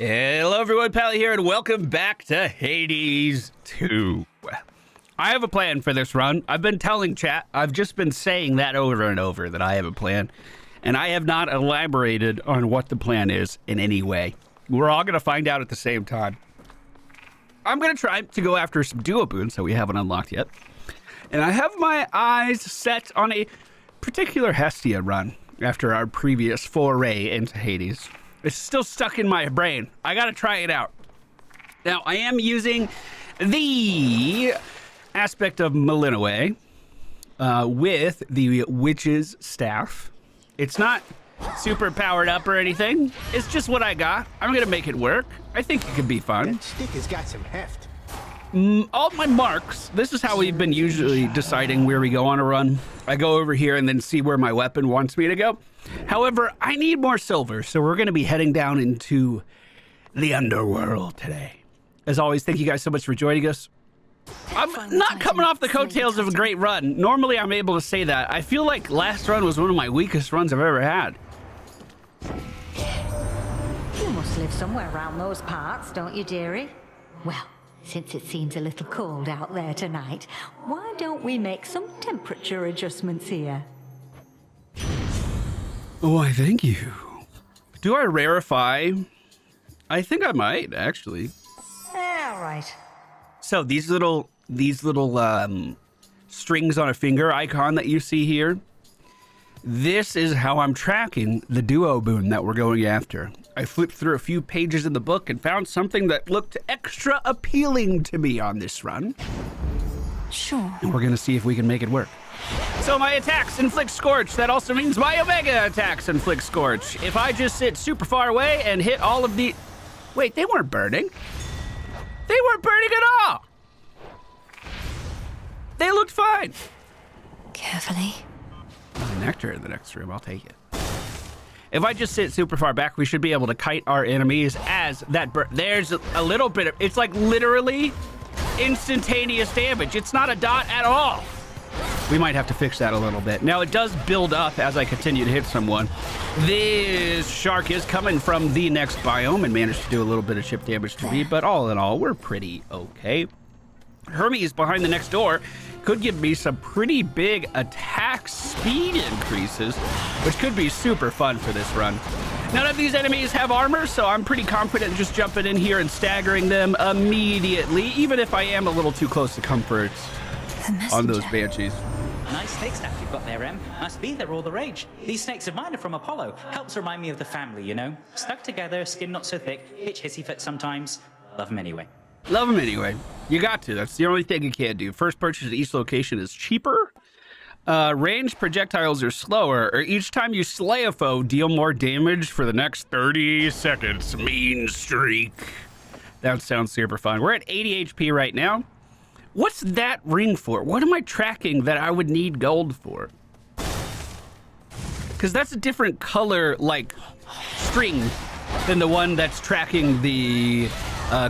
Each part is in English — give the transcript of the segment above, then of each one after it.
Hello everyone, Pally here, and welcome back to Hades 2. I have a plan for this run. I've been telling chat, I've just been saying that over and over that I have a plan, and I have not elaborated on what the plan is in any way. We're all going to find out at the same time. I'm going to try to go after some duo boons that we haven't unlocked yet, and I have my eyes set on a particular Hestia run after our previous foray into Hades. It's still stuck in my brain. I gotta try it out. Now, I am using the aspect of Melinoe with the witch's staff. It's not super powered up or anything. It's just what I got. I'm gonna make it work. I think it could be fun. That stick has got some heft. All my marks, this is how we've been usually deciding where we go on a run. I go over here and then see where my weapon wants me to go. However, I need more silver, so we're going to be heading down into the Underworld today. As always, thank you guys so much for joining us. I'm not coming off the coattails of a great run. Normally, I'm able to say that. I feel like last run was one of my weakest runs I've ever had. You must live somewhere around those parts, don't you, dearie? Well, since it seems a little cold out there tonight, why don't we make some temperature adjustments here? Why, thank you. Do I rarefy? I think I might, actually. All right. So these little strings on a finger icon that you see here, this is how I'm tracking the duo boon that we're going after. I flipped through a few pages in the book and found something that looked extra appealing to me on this run. Sure. And we're gonna see if we can make it work. So my attacks inflict scorch. That also means my Omega attacks inflict scorch. If I just sit super far away and hit all of the... Wait, they weren't burning. They weren't burning at all. They looked fine. Carefully. Nectar in the next room, I'll take it. If I just sit super far back, we should be able to kite our enemies as that there's a little bit of... It's like literally instantaneous damage. It's not a dot at all. We might have to fix that a little bit. Now, it does build up as I continue to hit someone. This shark is coming from the next biome and managed to do a little bit of chip damage to me, but all in all, we're pretty okay. Hermes behind the next door could give me some pretty big attack speed increases, which could be super fun for this run. None of these enemies have armor, so I'm pretty confident just jumping in here and staggering them immediately, even if I am a little too close to comfort on those banshees. Nice snake staff you've got there, Em. Must be they're all the rage. These snakes of mine are from Apollo. Helps remind me of the family, you know? Stuck together, skin not so thick, pitch hissy fit sometimes. Love them anyway. Love them anyway. You got to. That's the only thing you can't do. First purchase at each location is cheaper. Ranged projectiles are slower, or each time you slay a foe, deal more damage for the next 30 seconds. Mean streak. That sounds super fun. We're at 80 HP right now. What's that ring for? What am I tracking that I would need gold for? Because that's a different color, like, string than the one that's tracking the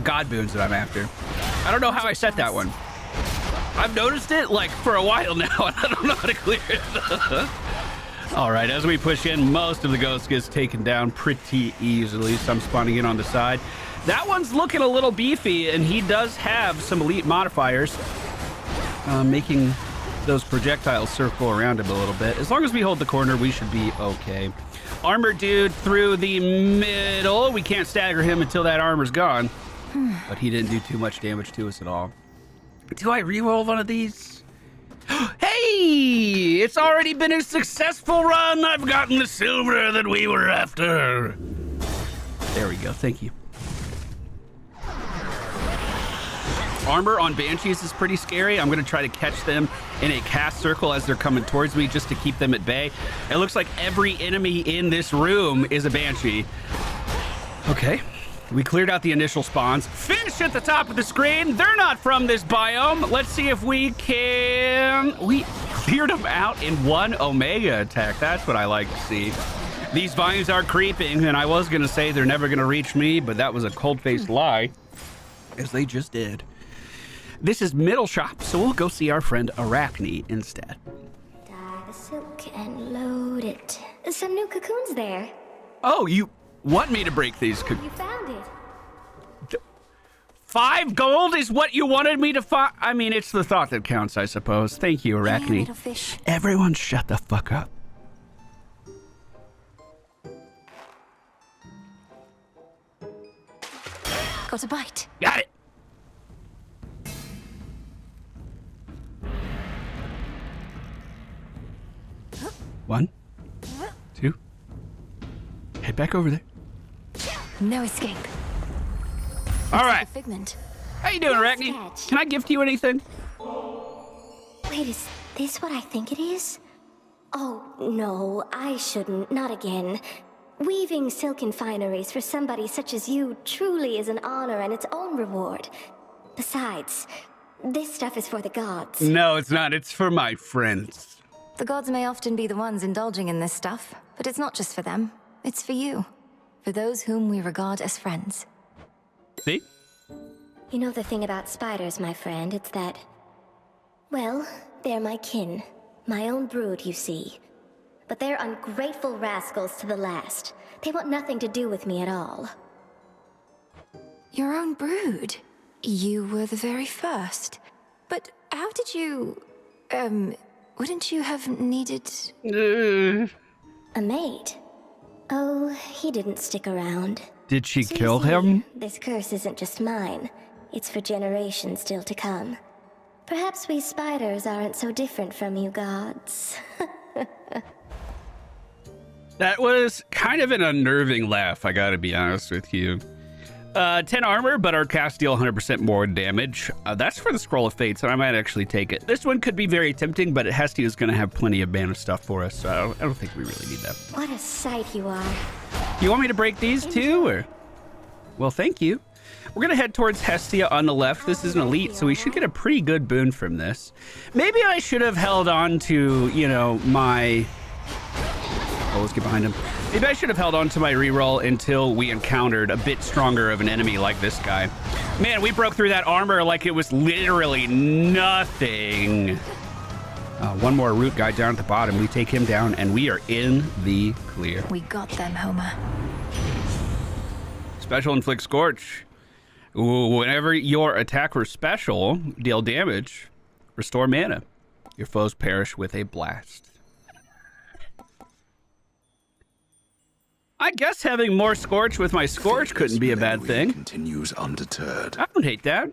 god boons that I'm after. I don't know how I set that one. I've noticed it, like, for a while now, and I don't know how to clear it. All right, as we push in, most of the ghost gets taken down pretty easily. Some spawning in on the side. That one's looking a little beefy, and he does have some elite modifiers, making those projectiles circle around him a little bit. As long as we hold the corner, we should be okay. Armor dude through the middle. We can't stagger him until that armor's gone, but he didn't do too much damage to us at all. Do I reroll one of these? Hey! It's already been a successful run. I've gotten the silver that we were after. There we go. Thank you. Armor on banshees is pretty scary. I'm going to try to catch them in a cast circle as they're coming towards me just to keep them at bay. It looks like every enemy in this room is a banshee. Okay. We cleared out the initial spawns. Fish at the top of the screen. They're not from this biome. Let's see if we can... We cleared them out in one Omega attack. That's what I like to see. These vines are creeping, and I was going to say they're never going to reach me, but that was a cold-faced lie, as they just did. This is middle shop, so we'll go see our friend Arachne instead. Dye the silk and load it. Some new cocoons there. Oh, you want me to break these? You found it. 5 gold is what you wanted me to find? I mean, it's the thought that counts, I suppose. Thank you, Hey, Arachne. little fish. Everyone shut the fuck up. Got a bite. Got it. One, 2. Head back over there. No escape. All right. A figment. How you doing, Arachne? sketch. Can I gift you anything? Wait, is this what I think it is? Oh, no, I shouldn't. Not again. Weaving silken fineries for somebody such as you truly is an honor and its own reward. Besides, this stuff is for the gods. No, it's not. It's for my friends. The gods may often be the ones indulging in this stuff, but it's not just for them. It's for you. For those whom we regard as friends. See? You know the thing about spiders, my friend, it's that... Well, they're my kin. My own brood, you see. But they're ungrateful rascals to the last. They want nothing to do with me at all. Your own brood? You were the very first. But how did you... wouldn't you have needed... A mate? Oh, he didn't stick around. Did she So you kill see, him? This curse isn't just mine. It's for generations still to come. Perhaps we spiders aren't so different from you gods. That was kind of an unnerving laugh, I gotta be honest with you. 10 armor, but our cast deal 100% more damage. That's for the Scroll of Fate, so I might actually take it. This one could be very tempting, but Hestia is gonna have plenty of mana stuff for us, so I don't think we really need that. What a sight you are. You want me to break these too, or? Well, thank you. We're gonna head towards Hestia on the left. This is an elite, so we should get a pretty good boon from this. Maybe I should have held on to, you know, my... Oh, let's get behind him. Maybe I should have held on to my reroll until we encountered a bit stronger of an enemy like this guy. Man, we broke through that armor like it was literally nothing. One more root guy down at the bottom. We take him down, and we are in the clear. We got them, Homer. Special inflict scorch. Whenever your attack or special deal damage, restore mana. Your foes perish with a blast. I guess having more scorch with my scorch couldn't be a bad thing. Continues undeterred. I don't hate that.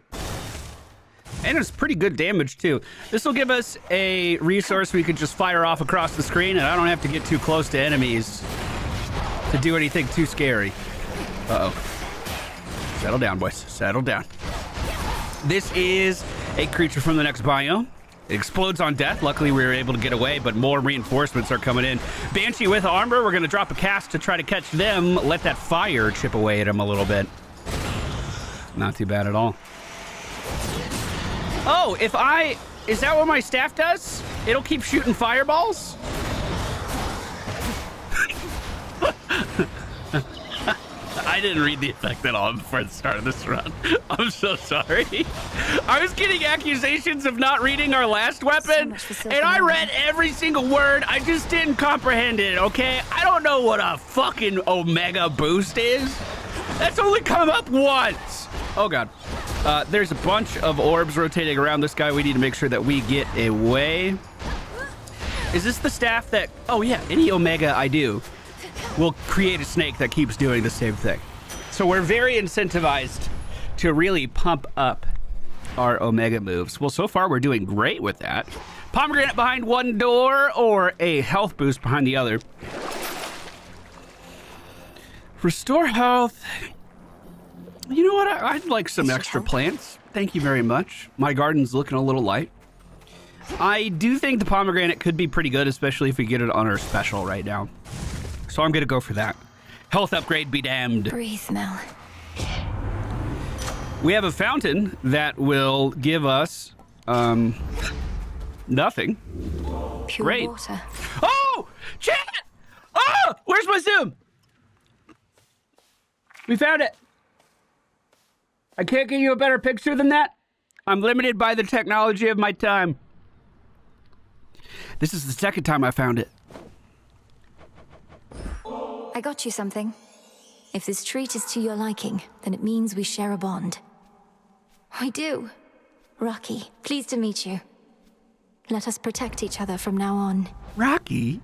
And it's pretty good damage too. This will give us a resource we could just fire off across the screen, and I don't have to get too close to enemies to do anything too scary. Uh-oh. Settle down, boys. Settle down. This is a creature from the next biome. It explodes on death. Luckily, we were able to get away, but more reinforcements are coming in. Banshee with armor. We're going to drop a cast to try to catch them. Let that fire chip away at them a little bit. Not too bad at all. Oh, if I... Is that what my staff does? It'll keep shooting fireballs? I didn't read the effect at all before the start of this run. I'm so sorry. I was getting accusations of not reading our last weapon, and I read every single word. I just didn't comprehend it, okay? I don't know what a fucking Omega boost is. That's only come up once. Oh, God. There's a bunch of orbs rotating around this guy. We need to make sure that we get away. Is this the staff that... Oh, yeah. Any Omega I do will create a snake that keeps doing the same thing. So we're very incentivized to really pump up our Omega moves. Well, so far we're doing great with that. Pomegranate behind one door or a health boost behind the other. Restore health. You know what? I'd like some extra plants. Thank you very much. My garden's looking a little light. I do think the pomegranate could be pretty good, especially if we get it on our special right now. So I'm going to go for that. Health upgrade be damned. Breathe, Mel. We have a fountain that will give us nothing. Pure Great. water. Oh! Chat! Oh! Where's my zoom? We found it. I can't give you a better picture than that. I'm limited by the technology of my time. This is the second time I found it. I got you something. If this treat is to your liking, then it means we share a bond. I do. Rocky, pleased to meet you. Let us protect each other from now on. Rocky?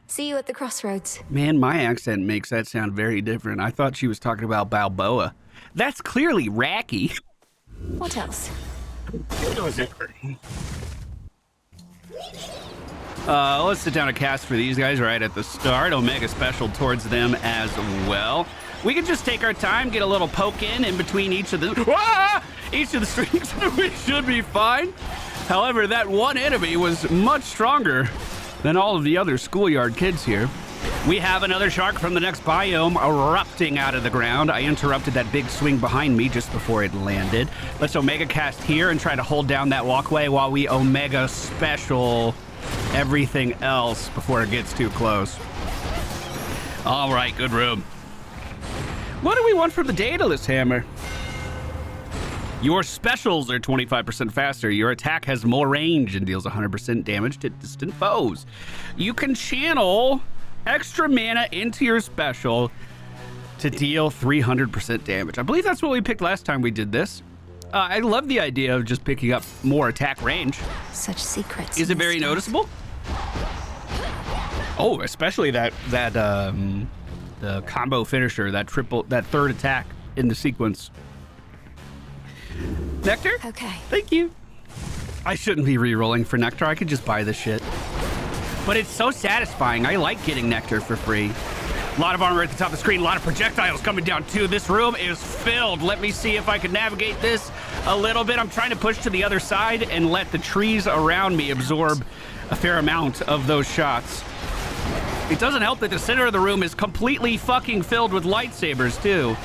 See you at the crossroads. Man, my accent makes that sound very different. I thought she was talking about Balboa. That's clearly Racky. What else? Let's sit down a cast for these guys right at the start. Omega special towards them as well. We can just take our time, get a little poke in between each of the streaks. We should be fine. However, that one enemy was much stronger than all of the other schoolyard kids here. We have another shark from the next biome erupting out of the ground. I interrupted that big swing behind me just before it landed. Let's Omega cast here and try to hold down that walkway while we Omega special everything else before it gets too close. All right, good room. What do we want from the Daedalus hammer? Your specials are 25% faster. Your attack has more range and deals 100% damage to distant foes. You can channel extra mana into your special to deal 300% damage. I believe that's what we picked last time we did this. I love the idea of just picking up more attack range. Such secrets. Is it very noticeable? Oh, especially the combo finisher, that third attack in the sequence. Nectar? Okay. Thank you. I shouldn't be re-rolling for Nectar. I could just buy this shit. But it's so satisfying. I like getting Nectar for free. A lot of armor at the top of the screen. A lot of projectiles coming down too. This room is filled. Let me see if I can navigate this a little bit. I'm trying to push to the other side and let the trees around me absorb a fair amount of those shots. It doesn't help that the center of the room is completely fucking filled with lightsabers too.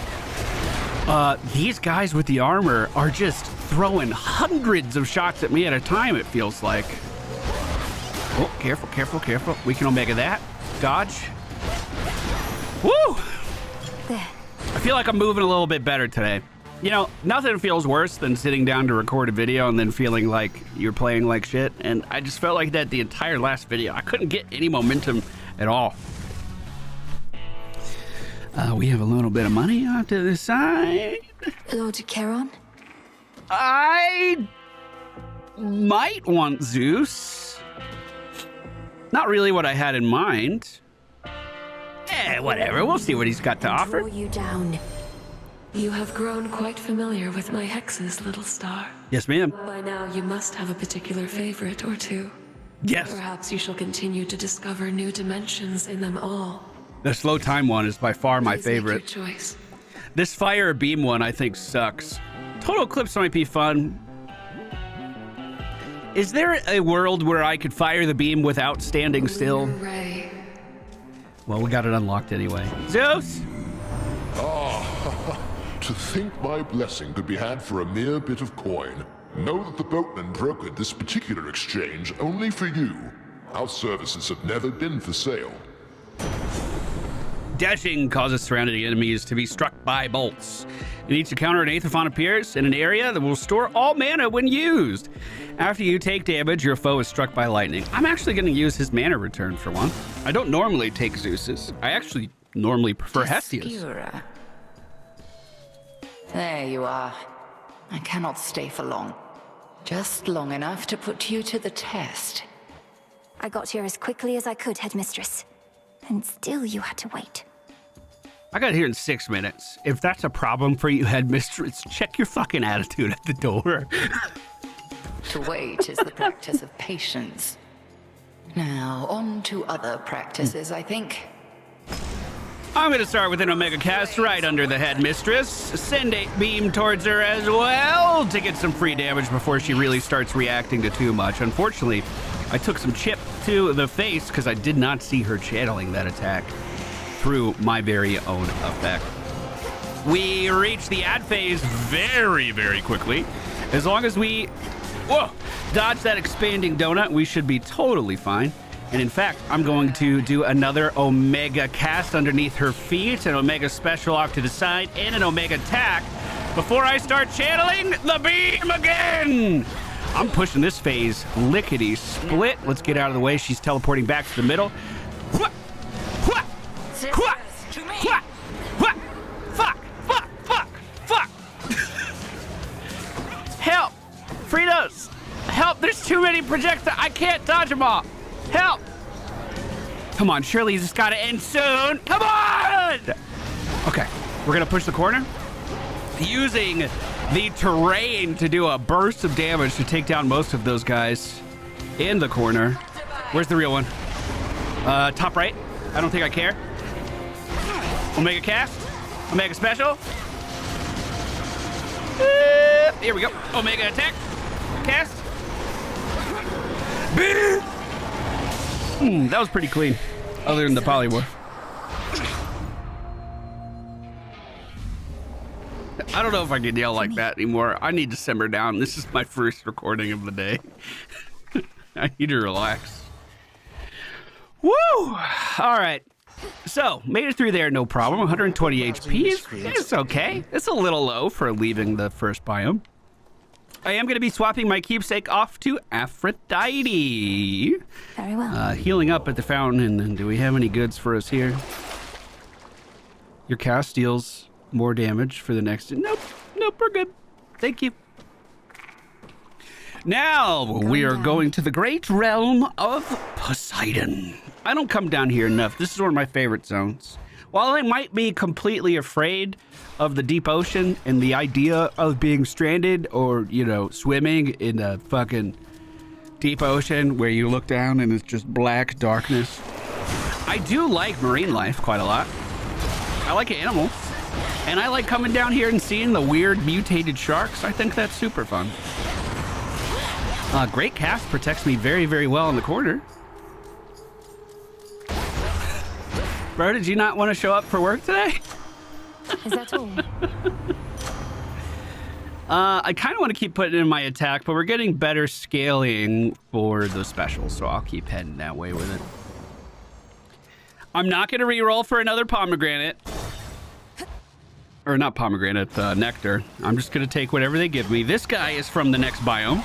These guys with the armor are just throwing hundreds of shots at me at a time, it feels like. Oh, careful, careful, careful. We can Omega that. Dodge. Woo! There. I feel like I'm moving a little bit better today. You know, nothing feels worse than sitting down to record a video and then feeling like you're playing like shit. And I just felt like that the entire last video. I couldn't get any momentum at all. We have a little bit of money off to the side. Lord Charon? I might want Zeus. Not really what I had in mind. Whatever. We'll see what he's got to offer. Draw you down. You have grown quite familiar with my hexes, little star. Yes, ma'am. By now, you must have a particular favorite or two. Yes. Perhaps you shall continue to discover new dimensions in them all. The slow time one is by far my Please make favorite. your choice. This fire beam one I think sucks. Total Eclipse might be fun. Is there a world where I could fire the beam without standing still? Ray. Well, we got it unlocked anyway. Zeus! To think my blessing could be had for a mere bit of coin. Know that the boatman brokered this particular exchange only for you. Our services have never been for sale. Dashing causes surrounding enemies to be struck by bolts. In each encounter, an Aetherphon appears in an area that will restore all mana when used. After you take damage, your foe is struck by lightning. I'm actually going to use his mana return for one. I don't normally take Zeus's. I actually normally prefer Hestia's. Obscura. There you are. I cannot stay for long. Just long enough to put you to the test. I got here as quickly as I could, Headmistress. And still you had to wait. I got here in 6 minutes. If that's a problem for you, Headmistress, check your fucking attitude at the door. To wait is the practice of patience. Now, on to other practices, I think. I'm going to start with an Omega cast right under the Headmistress. Send a beam towards her as well to get some free damage before she really starts reacting to too much. Unfortunately, I took some chip to the face because I did not see her channeling that attack through my very own effect. We reach the ad phase very, very quickly. As long as we dodge that expanding donut, we should be totally fine. And in fact, I'm going to do another Omega cast underneath her feet, an Omega special off to the side, and an Omega attack before I start channeling the beam again. I'm pushing this phase lickety-split. Let's get out of the way. She's teleporting back to the middle. Fuck! There's too many projectiles. I can't dodge them all. Help! Come on, surely this got to end soon. Come on! Okay, we're gonna push the corner. Using the terrain to do a burst of damage to take down most of those guys in the corner. Where's the real one? Top right. I don't think I care. Omega cast. Omega special. Here we go. Omega attack. Cast. That was pretty clean, other than the polymorph. I don't know if I can yell like that anymore. I need to simmer down. This is my first recording of the day. I need to relax. Woo! All right. So, made it through there, no problem. 120 HP. It's okay. It's a little low for leaving the first biome. I am going to be swapping my keepsake off to Aphrodite. Very well. Healing up at the fountain. And do we have any goods for us here? Your cast deals more damage for the next. Nope. Nope, we're good. Thank you. Now we are going to the great realm of Poseidon. I don't come down here enough. This is one of my favorite zones. While I might be completely afraid of the deep ocean and the idea of being stranded or, you know, swimming in a fucking deep ocean where you look down and it's just black darkness, I do like marine life quite a lot. I like animals. And I like coming down here and seeing the weird mutated sharks. I think that's super fun. Great cast protects me very, very well in the corner. Bro, did you not want to show up for work today? Is that all? I kind of want to keep putting in my attack, but we're getting better scaling for the specials, so I'll keep heading that way with it. I'm not going to reroll for another pomegranate. Or not pomegranate, nectar. I'm just going to take whatever they give me. This guy is from the next biome.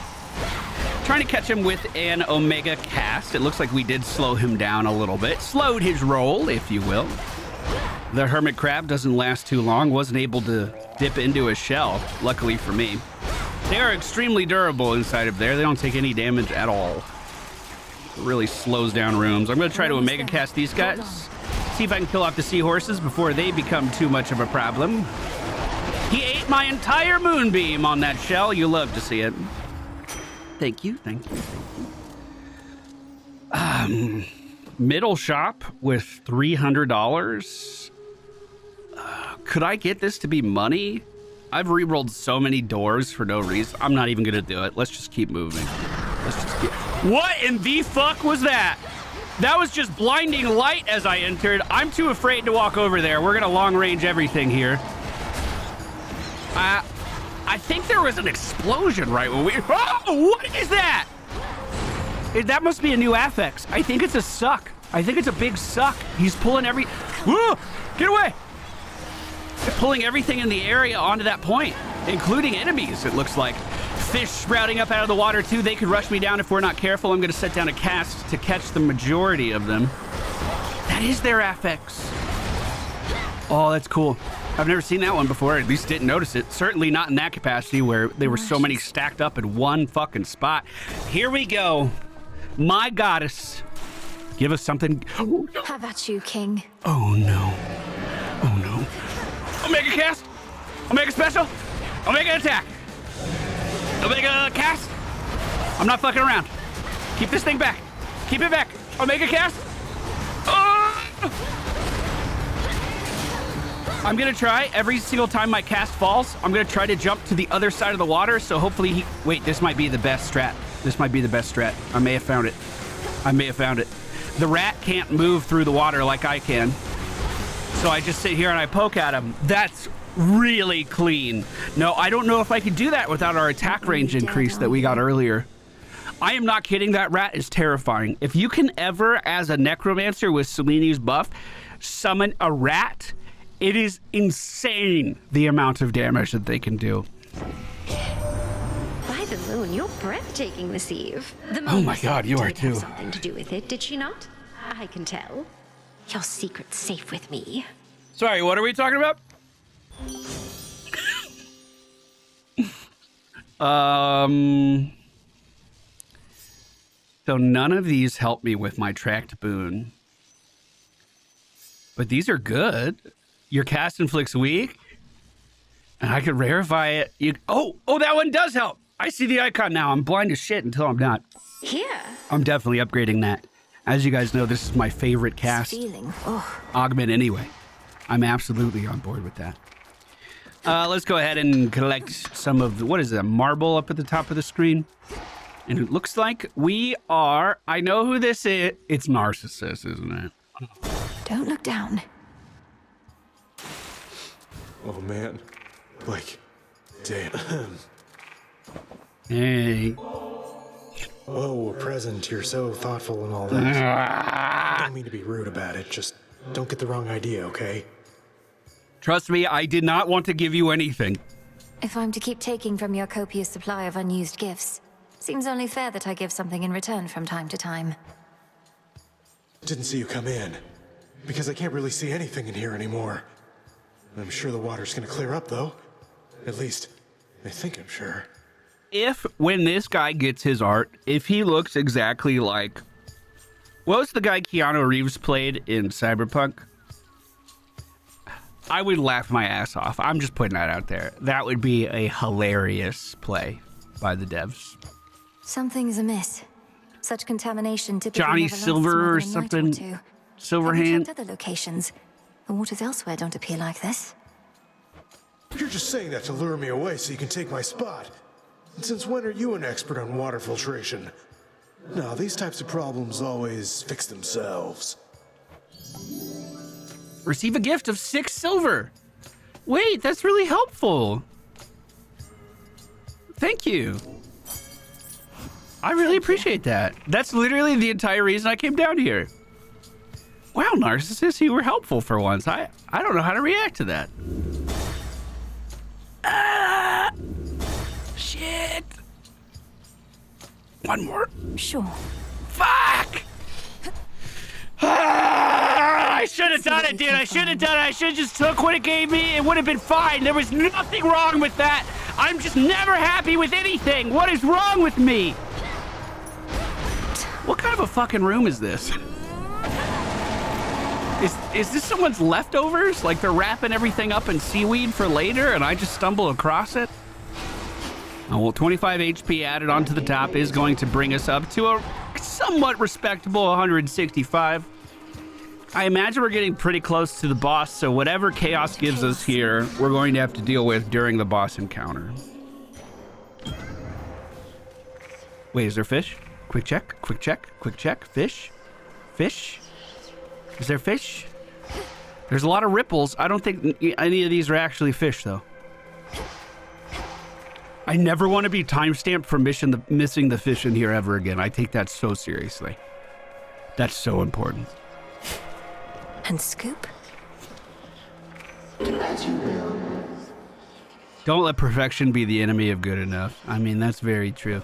Trying to catch him with an Omega cast. It looks like we did slow him down a little bit. Slowed his roll, if you will. The hermit crab doesn't last too long. Wasn't able to dip into his shell, luckily for me. They are extremely durable inside of there. They don't take any damage at all. It really slows down rooms. I'm going to try to Omega cast these guys. See if I can kill off the seahorses before they become too much of a problem. He ate my entire moonbeam on that shell. You love to see it. Thank you, thank you, thank you. Middle shop with $300. Could I get this to be money? I've rerolled so many doors for no reason. I'm not even gonna do it. Let's just keep moving. Let's just get... What in the fuck was that? That was just blinding light as I entered. I'm too afraid to walk over there. We're gonna long range everything here. I think there was an explosion right when we... Oh, what is that? That must be a new affix. I think it's a suck. I think it's a big suck. He's pulling every... Whoa! Get away! Pulling everything in the area onto that point, including enemies, it looks like. Fish sprouting up out of the water, too. They could rush me down if we're not careful. I'm going to set down a cast to catch the majority of them. That is their affix. Oh, that's cool. I've never seen that one before, at least didn't notice it. Certainly not in that capacity where there were so many stacked up in one fucking spot. Here we go. My goddess. Give us something. How about you, King? Oh, no. Oh, no. Omega cast. Omega special. Omega attack. Omega cast. I'm not fucking around. Keep this thing back. Keep it back. Omega cast. Oh! I'm gonna try every single time my cast falls. I'm gonna try to jump to the other side of the water. So hopefully he... Wait, this might be the best strat. This might be the best strat. I may have found it. I may have found it. The rat can't move through the water like I can. So I just sit here and I poke at him. That's really clean. No, I don't know if I could do that without our attack range increase that we got earlier. I am not kidding. That rat is terrifying. If you can ever, as a necromancer with Seleni's buff, summon a rat, it is insane the amount of damage that they can do. By the moon, you're breathtaking this eve. Oh my god, you are too. Something to do with it, did she not? I can tell. Your secret's safe with me. Sorry, what are we talking about? So none of these help me with my tracked boon. But these are good. Your cast inflicts weak. And I could rarefy it. Oh, that one does help. I see the icon now. I'm blind as shit until I'm not. Here. I'm definitely upgrading that. As you guys know, this is my favorite cast augment anyway. I'm absolutely on board with that. Let's go ahead and collect some of the, what is that, marble up at the top of the screen? And it looks like we are, I know who this is. It's Narcissus, isn't it? Don't look down. Oh man, like, damn. Hey. Oh, a present, you're so thoughtful and all that. I don't mean to be rude about it, just don't get the wrong idea, okay? Trust me, I did not want to give you anything. If I'm to keep taking from your copious supply of unused gifts, seems only fair that I give something in return from time to time. Didn't see you come in, because I can't really see anything in here anymore. I'm sure the water's gonna clear up, though. At least, I think I'm sure. If, when this guy gets his art, if he looks exactly like... What was the guy Keanu Reeves played in Cyberpunk? I would laugh my ass off. I'm just putting that out there. That would be a hilarious play by the devs. Something's amiss. Such contamination typically Johnny never lasts Silver more or than a night something. two. Silverhand. Have you checked other locations? The waters elsewhere don't appear like this. You're just saying that to lure me away so you can take my spot. And since when are you an expert on water filtration? No, these types of problems always fix themselves. Receive a gift of 6 silver. Wait, that's really helpful. Thank you. I really appreciate that. That's literally the entire reason I came down here. Wow, Narcissus, you were helpful for once. I don't know how to react to that. Ah! Shit. One more. Sure. Fuck! Ah, I should have done it, dude. I should have done it. I should have just took what it gave me. It would have been fine. There was nothing wrong with that. I'm just never happy with anything. What is wrong with me? What kind of a fucking room is this? Is this someone's leftovers? Like they're wrapping everything up in seaweed for later and I just stumble across it? Oh, well, 25 HP added onto the top is going to bring us up to a somewhat respectable 165. I imagine we're getting pretty close to the boss, so whatever chaos gives us here, we're going to have to deal with during the boss encounter. Wait, is there fish? Quick check, quick check, quick check. Fish? Fish? Is there fish? There's a lot of ripples. I don't think any of these are actually fish, though. I never want to be timestamped for missing the fish in here ever again. I take that so seriously. That's so important. And scoop? As you will. Don't let perfection be the enemy of good enough. I mean, that's very true.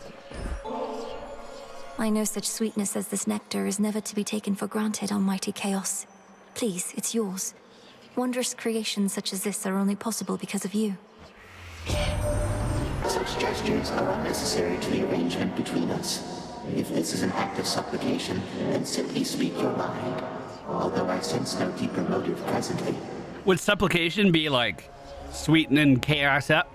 I know such sweetness as this nectar is never to be taken for granted, almighty chaos. Please, it's yours. Wondrous creations such as this are only possible because of you. Such gestures are unnecessary to the arrangement between us. If this is an act of supplication, then simply speak your mind. Although I sense no deeper motive presently. Would supplication be like sweetening chaos up?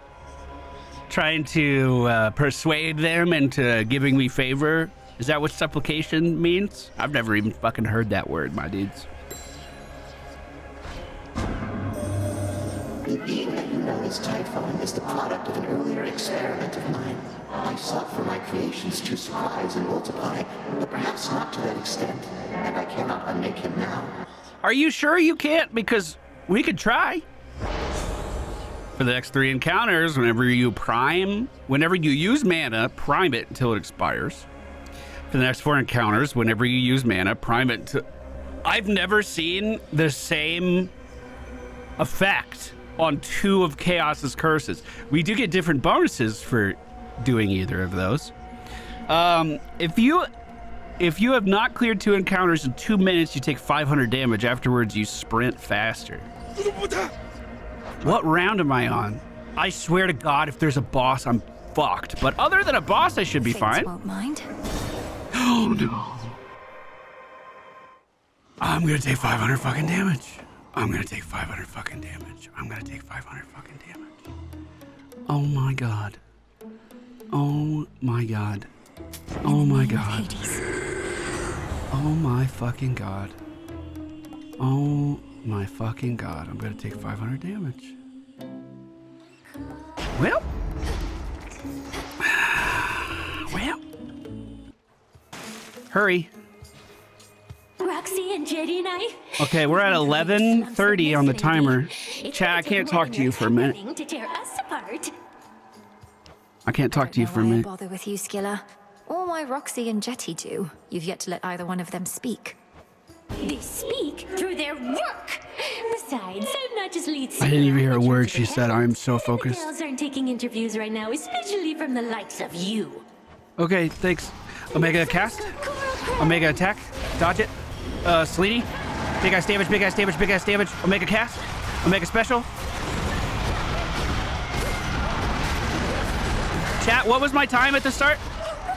Trying to persuade them into giving me favor? Is that what supplication means? I've never even fucking heard that word, my dudes. The being that you know as Typhon is the product of an earlier experiment of mine. I sought for my creations to surprise and multiply, but perhaps not to that extent, and I cannot unmake him now. Are you sure you can't? Because we could try. For the next 3 encounters, whenever you use mana, prime it until it expires. For the next 4 encounters, whenever you use mana, prime it to... I've never seen the same effect on 2 of Chaos's curses. We do get different bonuses for doing either of those. If you have not cleared 2 encounters in 2 minutes, you take 500 damage. Afterwards, you sprint faster. What round am I on? I swear to God, if there's a boss, I'm fucked. But other than a boss, I should be fine. Won't mind. Oh no. I'm gonna take 500 fucking damage. I'm gonna take 500 fucking damage. I'm gonna take 500 fucking damage. Oh my god. Oh my god. Oh my god. Oh my fucking god. Oh my fucking god. I'm gonna take 500 damage. Well. Well. Hurry. Roxy and JD and I. Okay, we're at 11:30 on the timer. Chad, I can't talk to you for a minute. To tear us apart. I can't talk to you for a minute. Bother with you, Skilla. All my Roxy and Jetty do. You've yet to let either one of them speak. They speak through their work. Besides, I'm not just lead singer. I didn't even hear a word she said. I'm so focused. The girls aren't taking interviews right now, especially from the likes of you. Okay, thanks. Omega cast. Omega attack. Dodge it. Selene. Big ass damage, big ass damage, big ass damage. Omega cast. Omega special. Chat, what was my time at the start?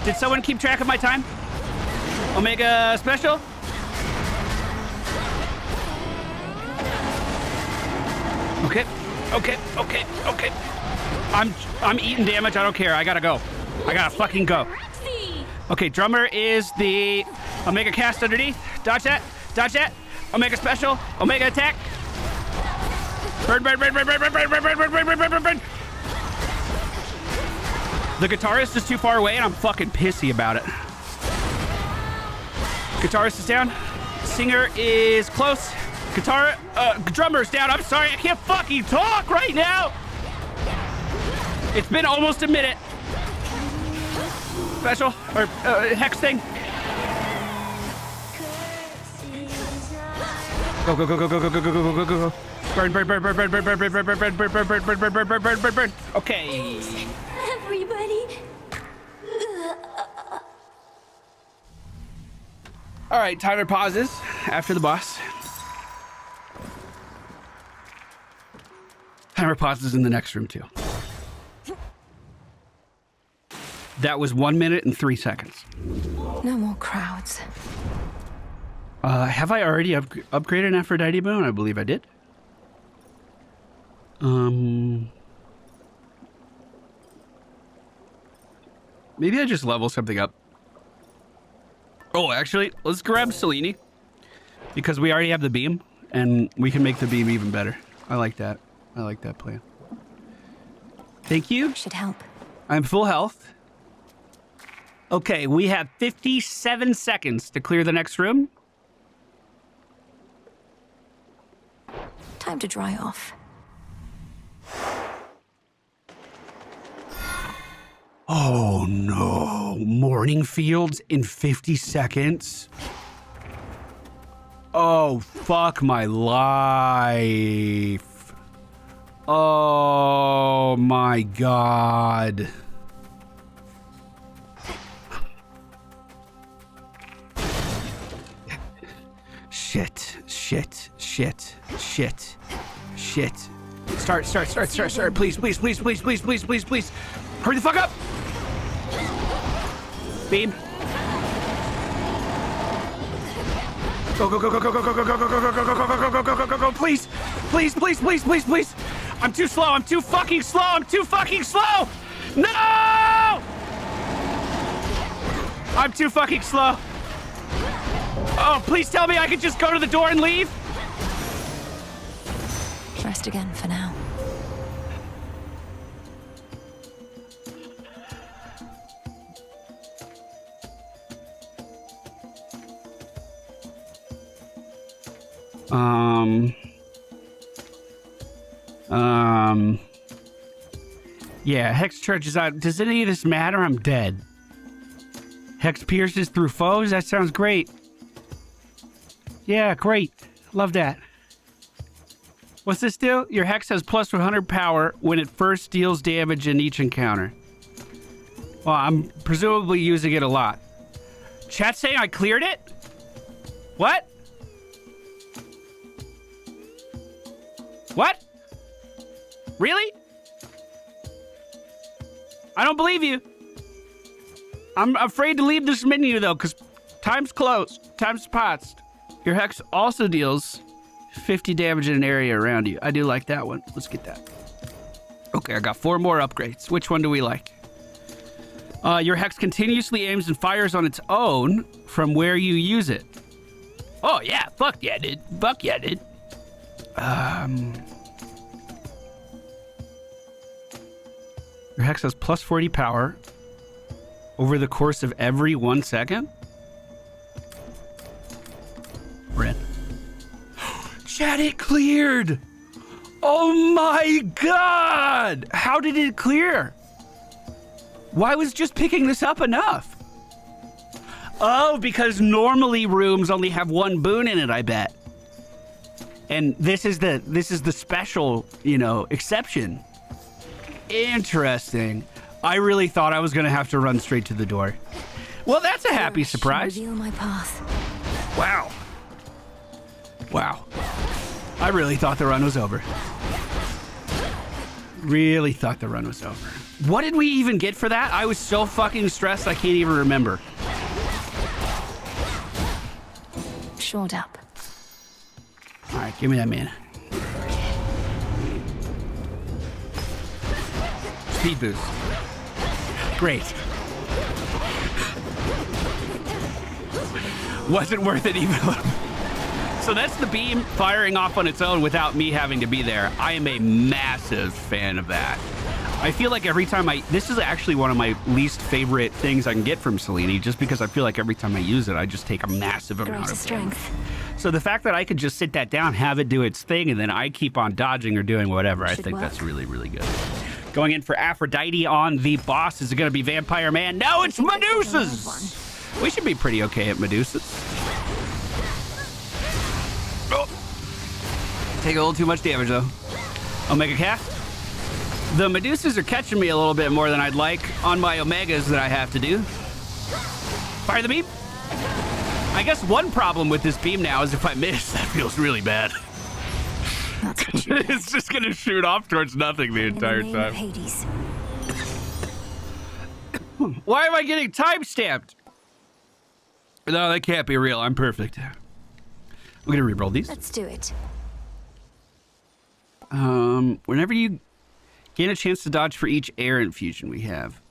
Did someone keep track of my time? Omega special. Okay, okay, okay, okay. I'm eating damage. I don't care. I gotta go. I gotta fucking go. Okay, drummer is the Omega cast underneath. Dodge that. Dodge that. Omega special. Omega attack. Burn, burn, burn, burn, burn, burn, burn, burn, burn, burn, burn, burn, burn, burn, burn. The guitarist is too far away and I'm fucking pissy about it. Guitarist is down. Singer is close. Drummer's down. I'm sorry, I can't fucking talk right now. It's been almost a minute. Special, or hex thing. Go, go, go, go, go, go, go, go, go, go, go, go. Burn, burn, burn, burn, burn, burn, burn, burn, burn, burn, burn, burn, burn, burn, burn, burn, burn, burn, burn, burn. Okay. Everybody. All right, timer pauses after the boss. Timer pauses in the next room too. That was 1 minute and 3 seconds. No more crowds. Have I already upgraded an Aphrodite boon? I believe I did. Maybe I just level something up. Oh, actually, let's grab Selene. Because we already have the beam, and we can make the beam even better. I like that. I like that plan. Thank you. Should help. I'm full health. Okay, we have 57 seconds to clear the next room. Time to dry off. Oh no, morning fields in 50 seconds. Oh, fuck my life. Oh my god. Shit, shit, shit, shit, shit. Start, please, please, please, please, please, please, please, please. Hurry the fuck up! Beam. Go, go, go, go, go, go, go, go, go, go, go, go, go, go, go, go, go, go, go, go, please. Please, please, please, please, please. I'm too slow, I'm too fucking slow, I'm too fucking slow! No! I'm too fucking slow. Oh, please tell me I could just go to the door and leave? Rest again for now. Yeah, Hex charges out. Does any of this matter? I'm dead. Hex pierces through foes? That sounds great. Yeah, great. Love that. What's this do? Your Hex has plus 100 power when it first deals damage in each encounter. Well, I'm presumably using it a lot. Chat saying I cleared it? What? What? Really? I don't believe you. I'm afraid to leave this menu, though, because time's close. Time's passed. Your hex also deals 50 damage in an area around you. I do like that one. Let's get that. Okay, I got 4 more upgrades. Which one do we like? Your hex continuously aims and fires on its own from where you use it. Oh, yeah. Fuck yeah, dude. Fuck yeah, dude. Your hex has plus 40 power over the course of every 1 second. Red. Chat, it cleared. Oh my god. How did it clear? Why was just picking this up enough? Oh, because normally rooms only have 1 boon in it, I bet. And this is the special, you know, exception. Interesting. I really thought I was going to have to run straight to the door. Well, that's a happy surprise. Reveal my path. Wow. Wow. I really thought the run was over. Really thought the run was over. What did we even get for that? I was so fucking stressed I can't even remember. Shored up. All right, give me that mana. Speed boost. Great. Wasn't worth it even. So that's the beam firing off on its own without me having to be there. I am a massive fan of that. I feel like every time this is actually one of my least favorite things I can get from Selene, just because I feel like every time I use it, I just take a massive amount of strength. So the fact that I could just sit that down, have it do its thing, and then I keep on dodging or doing whatever, I think that's really, really good. Going in for Aphrodite on the boss. Is it going to be Vampire Man? No, it's Medusas! We should be pretty okay at Medusas. Oh. Take a little too much damage, though. I'll make a cast. The Medusas are catching me a little bit more than I'd like on my Omegas that I have to do. Fire the beam. I guess one problem with this beam now is if I miss, that feels really bad. It's just going to shoot off towards nothing the entire time. Hades. Why am I getting time-stamped? No, that can't be real. I'm perfect. We're going to reroll these. Let's do it. Whenever you gain a chance to dodge for each air infusion we have.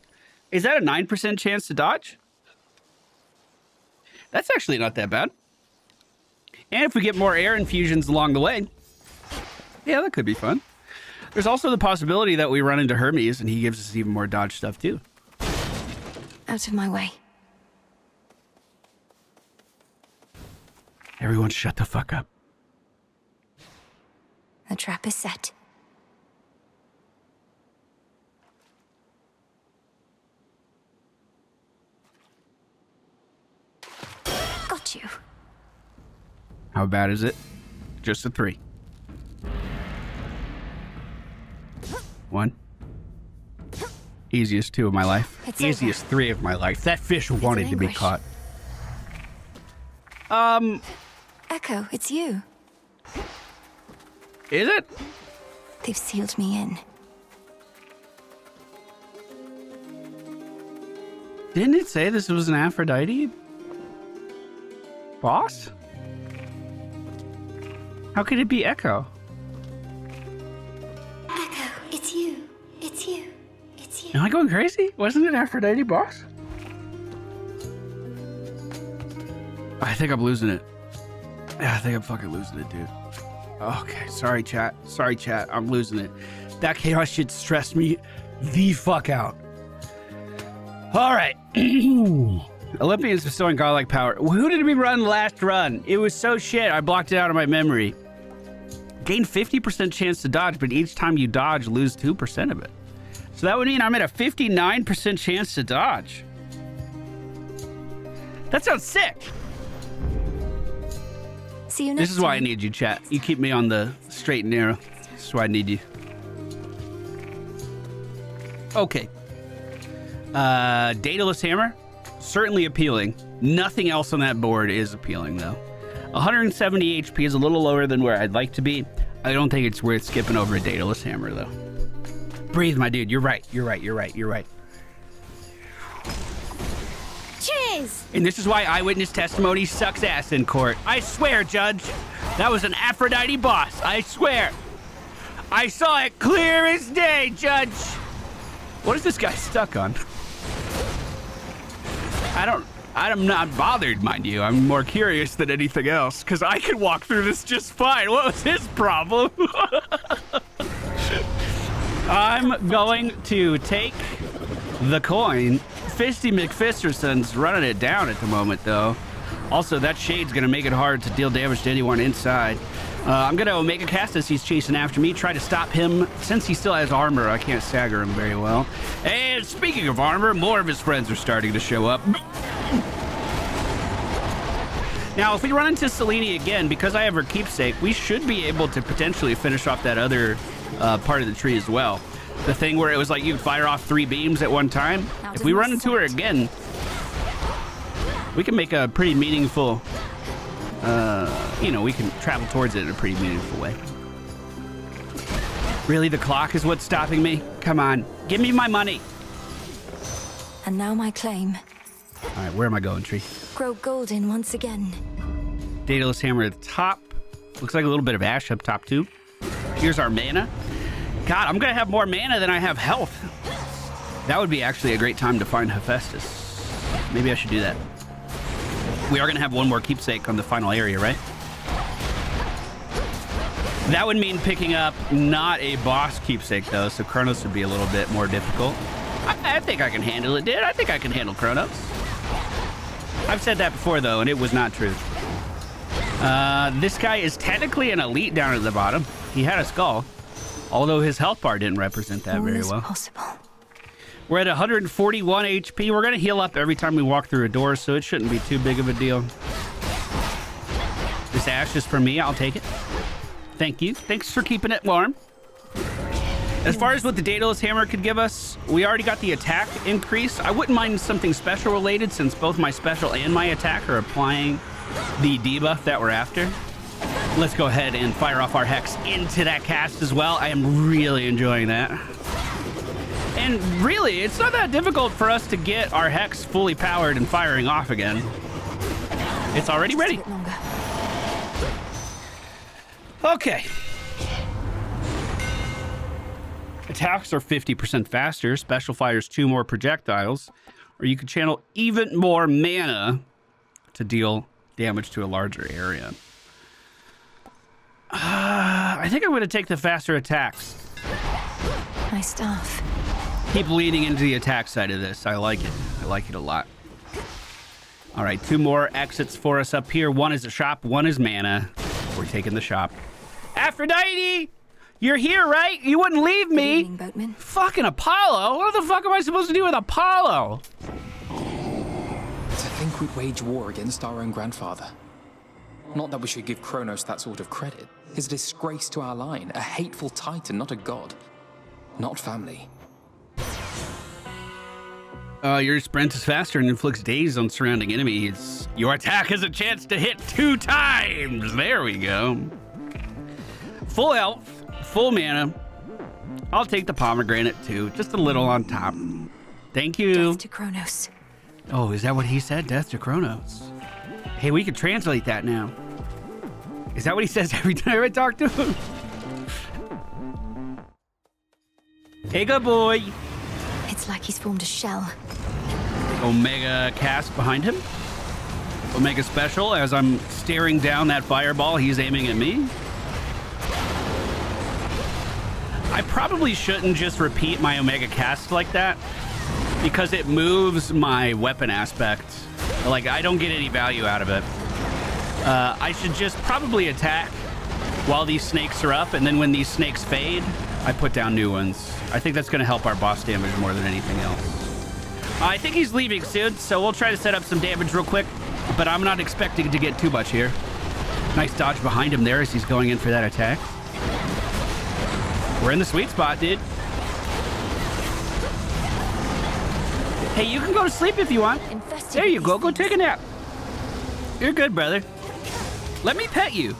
Is that a 9% chance to dodge? That's actually not that bad. And if we get more air infusions along the way, yeah, that could be fun. There's also the possibility that we run into Hermes and he gives us even more dodge stuff too. Out of my way. Everyone shut the fuck up. The trap is set. Got you. How bad is it? Just a 3. 1. Easiest 2 of my life. It's Easiest over. 3 of my life. That fish wanted to be caught. Echo, it's you. Is it? They've sealed me in. Didn't it say this was an Aphrodite boss? How could it be Echo? Echo, it's you. It's you. It's you. Am I going crazy? Wasn't it Aphrodite boss? I think I'm losing it. Yeah, I think I'm fucking losing it, dude. Okay, sorry, chat. Sorry, chat. I'm losing it. That chaos shit stressed me the fuck out. All right. Olympians bestowing godlike power. Who did we run last run? It was so shit. I blocked it out of my memory. Gain 50% chance to dodge, but each time you dodge, lose 2% of it. So that would mean I'm at a 59% chance to dodge. That sounds sick. See you next This is why I time. need you, chat. You keep me on the straight and narrow. This is why I need you. Okay. Daedalus Hammer. Certainly appealing. Nothing else on that board is appealing, though. 170 HP is a little lower than where I'd like to be. I don't think it's worth skipping over a Daedalus Hammer, though. Breathe, my dude. You're right. You're right. You're right. You're right. is! And this is why eyewitness testimony sucks ass in court. I swear, Judge, that was an Aphrodite boss. I swear. I saw it clear as day, Judge. What is this guy stuck on? I'm not bothered, mind you. I'm more curious than anything else, because I could walk through this just fine. What was his problem? I'm going to take the coin. Fisty McFisterson's running it down at the moment, though. Also, that shade's going to make it hard to deal damage to anyone inside. I'm going to Omega cast as he's chasing after me, try to stop him. Since he still has armor, I can't stagger him very well. And speaking of armor, more of his friends are starting to show up. Now, if we run into Selene again, because I have her keepsake, we should be able to potentially finish off that other part of the tree as well. The thing where it was like you could fire off 3 beams at one time. If we run into her again, we can make a pretty meaningful, we can travel towards it in a pretty meaningful way. Really, the clock is what's stopping me? Come on, give me my money. And now my claim. All right, where am I going, tree? Grow golden once again. Daedalus hammer at the top. Looks like a little bit of ash up top, too. Here's our mana. God, I'm going to have more mana than I have health. That would be actually a great time to find Hephaestus. Maybe I should do that. We are going to have one more keepsake on the final area, right? That would mean picking up not a boss keepsake, though, so Chronos would be a little bit more difficult. I think I can handle it, dude. I think I can handle Chronos. I've said that before, though, and it was not true. This guy is technically an elite down at the bottom. He had a skull, although his health bar didn't represent that very well. Possible. We're at 141 HP. We're going to heal up every time we walk through a door, so it shouldn't be too big of a deal. This ash is for me. I'll take it. Thank you. Thanks for keeping it warm. As far as what the Daedalus hammer could give us, we already got the attack increase. I wouldn't mind something special related, since both my special and my attack are applying the debuff that we're after. Let's go ahead and fire off our Hex into that cast as well. I am really enjoying that. And really, it's not that difficult for us to get our Hex fully powered and firing off again. It's already ready. Okay. Attacks are 50% faster. Special fires 2 more projectiles. Or you can channel even more mana to deal damage to a larger area. I think I'm going to take the faster attacks. My staff. Keep leaning into the attack side of this. I like it. I like it a lot. All right, 2 more exits for us up here. One is a shop, one is mana. We're taking the shop. Aphrodite! You're here, right? You wouldn't leave me. Good evening, boatman. Fucking Apollo. What the fuck am I supposed to do with Apollo? To think we'd wage war against our own grandfather. Not that we should give Chronos that sort of credit. He's a disgrace to our line, a hateful titan, not a god. Not family. Your sprint is faster and inflicts daze on surrounding enemies. Your attack has a chance to hit 2 times. There we go. Full health. Full mana. I'll take the pomegranate too, just a little on top. Thank you. Death to Chronos. Oh, is that what he said? Death to Chronos. Hey, we could translate that now. Is that what he says every time I talk to him? Hey, good boy. It's like he's formed a shell. Omega cast behind him. Omega special as I'm staring down that fireball. He's aiming at me. I probably shouldn't just repeat my Omega cast like that, because it moves my weapon aspect. Like, I don't get any value out of it. I should just probably attack while these snakes are up, and then when these snakes fade, I put down new ones. I think that's going to help our boss damage more than anything else. I think he's leaving soon, so we'll try to set up some damage real quick, but I'm not expecting to get too much here. Nice dodge behind him there as he's going in for that attack. We're in the sweet spot, dude. Hey, you can go to sleep if you want. There you go. Go take a nap. You're good, brother. Let me pet you.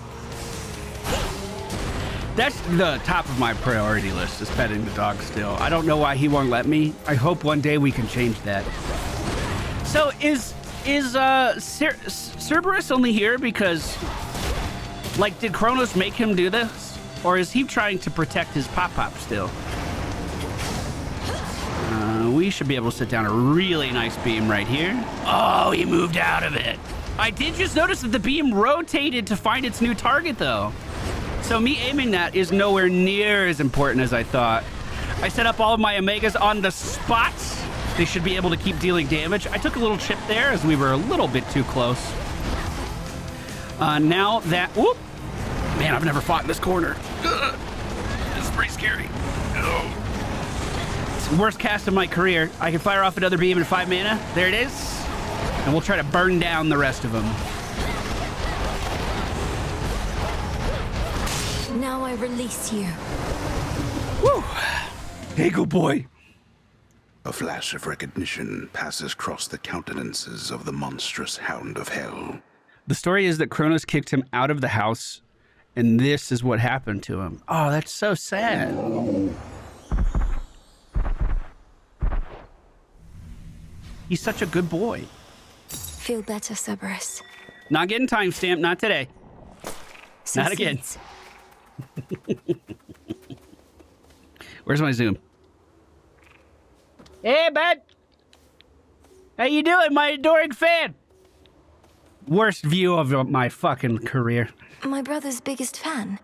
That's the top of my priority list, is petting the dog still. I don't know why he won't let me. I hope one day we can change that. So is Is Cerberus only here because, like, did Chronos make him do this? Or is he trying to protect his pop-pop still? We should be able to sit down a really nice beam right here. Oh, he moved out of it. I did just notice that the beam rotated to find its new target, though. So me aiming that is nowhere near as important as I thought. I set up all of my Omegas on the spot. They should be able to keep dealing damage. I took a little chip there as we were a little bit too close. Now that... Whoop! Man, I've never fought in this corner. Ugh. This is pretty scary. Ugh. It's the worst cast of my career. I can fire off another beam in 5 mana. There it is. And we'll try to burn down the rest of them. Now I release you. Woo! Hey, good boy. A flash of recognition passes across the countenances of the monstrous hound of hell. The story is that Chronos kicked him out of the house, and this is what happened to him. Oh, that's so sad. He's such a good boy. Feel better, Cerberus. Not getting timestamped, not today. Some not again. seeds. Where's my zoom? Hey, bud. How you doing, my adoring fan? Worst view of my fucking career. My brother's biggest fan.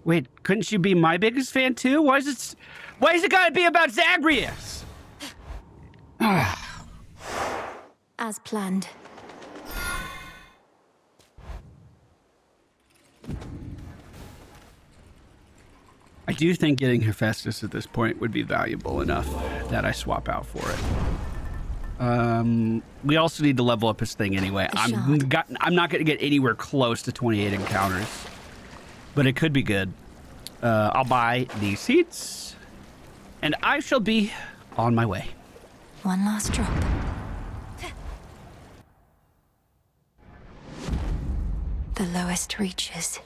Wait, couldn't you be my biggest fan too? Why is it gotta be about Zagreus? As planned. I do think getting Hephaestus at this point would be valuable enough that I swap out for it. We also need to level up his thing anyway. I'm not going to get anywhere close to 28 encounters, but it could be good. I'll buy these seats, and I shall be on my way. One last drop. The lowest reaches.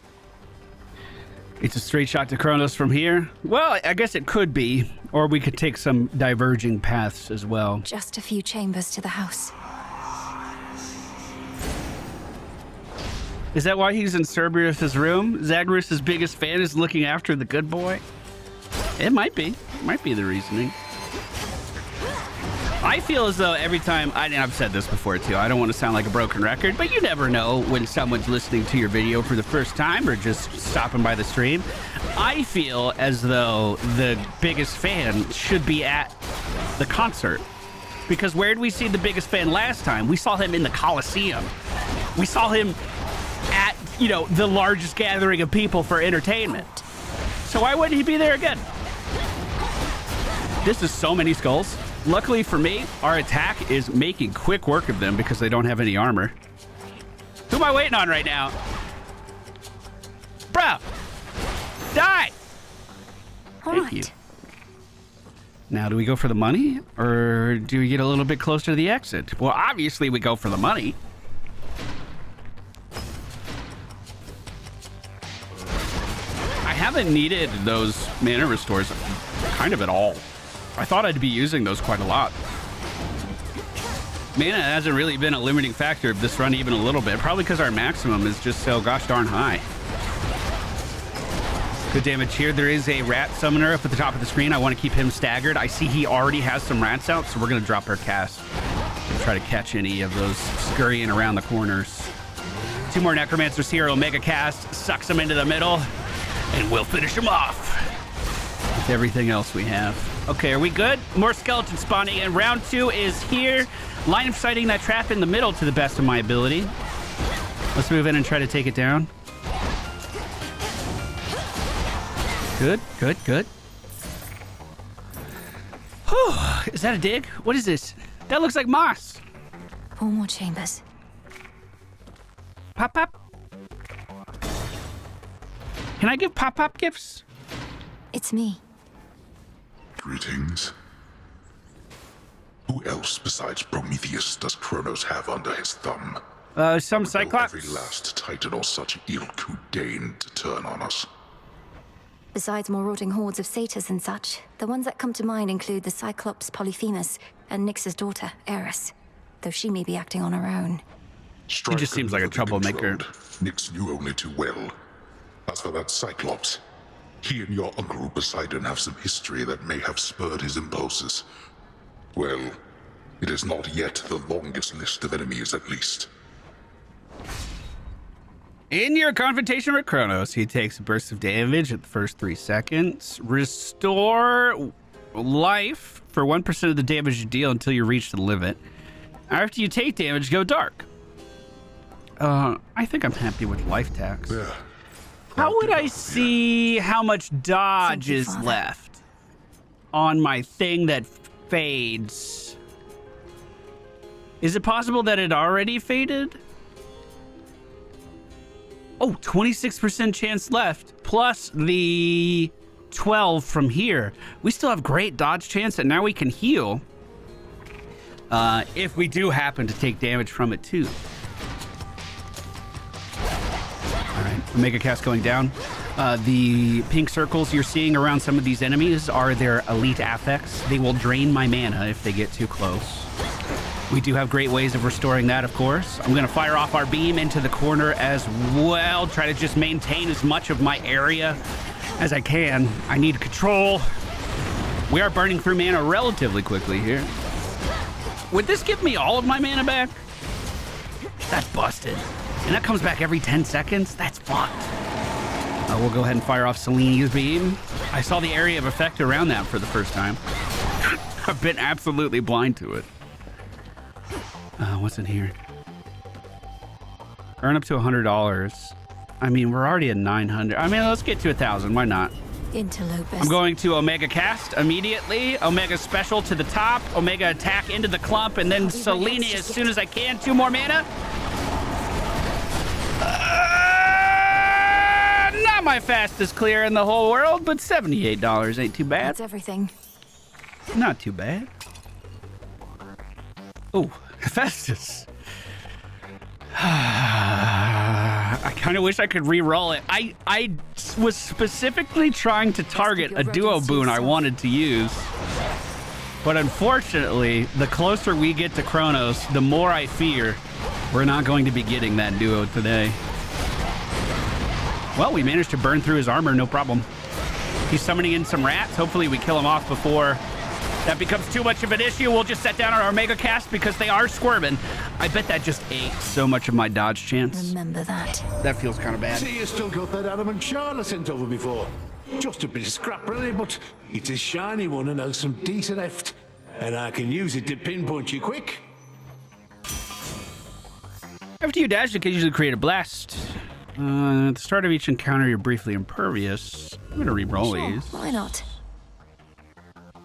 It's a straight shot to Chronos from here. Well, I guess it could be, or we could take some diverging paths as well. Just a few chambers to the house. Is that why he's in Cerberus' room? Zagreus' biggest fan is looking after the good boy? It might be. Might be the reasoning. I feel as though every time, I've said this before too, I don't want to sound like a broken record, but you never know when someone's listening to your video for the first time or just stopping by the stream. I feel as though the biggest fan should be at the concert. Because where did we see the biggest fan last time? We saw him in the Coliseum. We saw him at, the largest gathering of people for entertainment. So why wouldn't he be there again? This is so many skulls. Luckily for me, our attack is making quick work of them because they don't have any armor. Who am I waiting on right now? Bro! Die! Thank you. Now, do we go for the money? Or do we get a little bit closer to the exit? Well, obviously we go for the money. I haven't needed those mana restores kind of at all. I thought I'd be using those quite a lot. Mana hasn't really been a limiting factor of this run even a little bit, probably because our maximum is just so gosh darn high. Good damage here. There is a rat summoner up at the top of the screen. I want to keep him staggered. I see he already has some rats out, so we're going to drop our cast and try to catch any of those scurrying around the corners. 2 more necromancers here. Omega cast sucks them into the middle, and we'll finish them off with everything else we have. Okay, are we good? More skeletons spawning, and round 2 is here. Line of sighting that trap in the middle to the best of my ability. Let's move in and try to take it down. Good, good, good. Whew. Is that a dig? What is this? That looks like moss. 4 more chambers. Pop, pop. Can I give pop gifts? It's me. Greetings. Who else besides Prometheus does Chronos have under his thumb? Some Cyclops. Every last Titan or such ilk who deigned to turn on us. Besides marauding hordes of satyrs and such, the ones that come to mind include the Cyclops Polyphemus and Nyx's daughter, Eris. though she may be acting on her own. He just seems like a troublemaker. Nix knew only too well. As for that Cyclops, he and your uncle Poseidon have some history that may have spurred his impulses. Well, it is not yet the longest list of enemies, at least. In your confrontation with Chronos, he takes a burst of damage at the first 3 seconds. Restore life for 1% of the damage you deal until you reach the limit. After you take damage, go dark. I think I'm happy with life tax. Yeah. How would I see how much dodge is left on my thing that fades? Is it possible that it already faded? Oh, 26% chance left, plus the 12 from here. We still have great dodge chance, and now we can heal if we do happen to take damage from it too. All right, Omega Cast going down. The pink circles you're seeing around some of these enemies are their elite affects. They will drain my mana if they get too close. We do have great ways of restoring that, of course. I'm going to fire off our beam into the corner as well. Try to just maintain as much of my area as I can. I need control. We are burning through mana relatively quickly here. Would this give me all of my mana back? That's busted. And that comes back every 10 seconds? That's fucked. We'll go ahead and fire off Selene's beam. I saw the area of effect around that for the first time. I've been absolutely blind to it. What's in here? Earn up to $100. I mean, we're already at 900. I mean, let's get to 1,000. Why not? Interlopus. I'm going to Omega Cast immediately. Omega Special to the top. Omega Attack into the clump. And then Selene as soon as I can. 2 more mana. Not my fastest clear in the whole world, but $78 ain't too bad. That's everything. Not too bad. Oh, Hephaestus. I kind of wish I could re-roll it. I was specifically trying to target a duo boon I wanted to use. But unfortunately, the closer we get to Chronos, the more I fear we're not going to be getting that duo today. Well, we managed to burn through his armor, no problem. He's summoning in some rats. Hopefully we kill him off before that becomes too much of an issue. We'll just set down our Omega Cast because they are squirming. I bet that just ate so much of my dodge chance. Remember that. That feels kind of bad. See, you still got that adamant shard I sent over before. Just a bit of scrap, really, but it's a shiny one and has some decent heft. And I can use it to pinpoint you quick. After you dash, you can usually create a blast. At the start of each encounter, you're briefly impervious. I'm gonna re-roll these. Why not?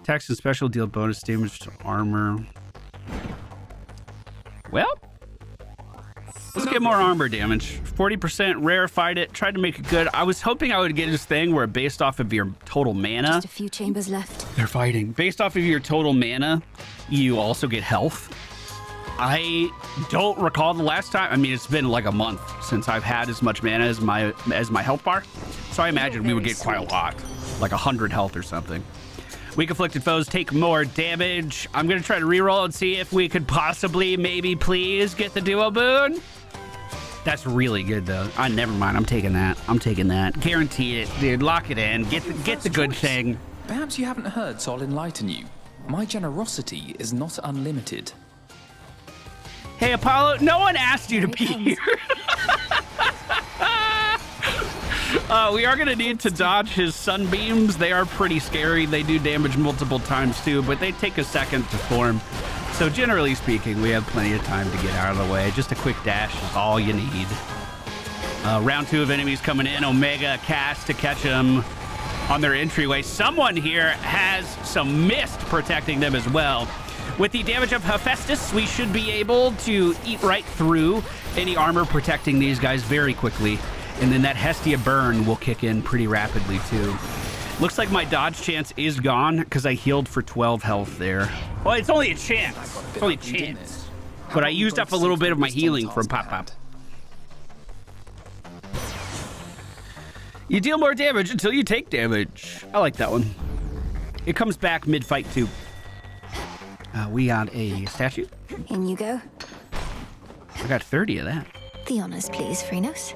Attacks and special deal bonus damage to armor. Well, let's get more armor damage. 40% rarefied it. Tried to make it good. I was hoping I would get this thing where based off of your total mana. Just a few chambers left. They're fighting. Based off of your total mana, you also get health. I don't recall the last time. I mean, it's been like a month since I've had as much mana as my health bar. So I imagine we would get quite a lot, like 100 health or something. Weak afflicted foes take more damage. I'm gonna try to reroll and see if we could possibly, maybe, please get the duo boon. That's really good though. Never mind. I'm taking that. I'm taking that. Guarantee it, dude. Lock it in. Get the good thing. Perhaps you haven't heard, so I'll enlighten you. My generosity is not unlimited. Hey, Apollo, no one asked you to be here. We are going to need to dodge his sunbeams. They are pretty scary. They do damage multiple times too, but they take a second to form. So generally speaking, we have plenty of time to get out of the way. Just a quick dash is all you need. Round 2 of enemies coming in. Omega Cast to catch them on their entryway. Someone here has some mist protecting them as well. With the damage of Hephaestus, we should be able to eat right through any armor protecting these guys very quickly. And then that Hestia burn will kick in pretty rapidly too. Looks like my dodge chance is gone because I healed for 12 health there. Well, it's only a chance. It's only a chance. But I used up a little bit of my healing from Pop Pop. You deal more damage until you take damage. I like that one. It comes back mid-fight too. We got a statue. In you go. I got 30 of that. The honors, please, Phrynos.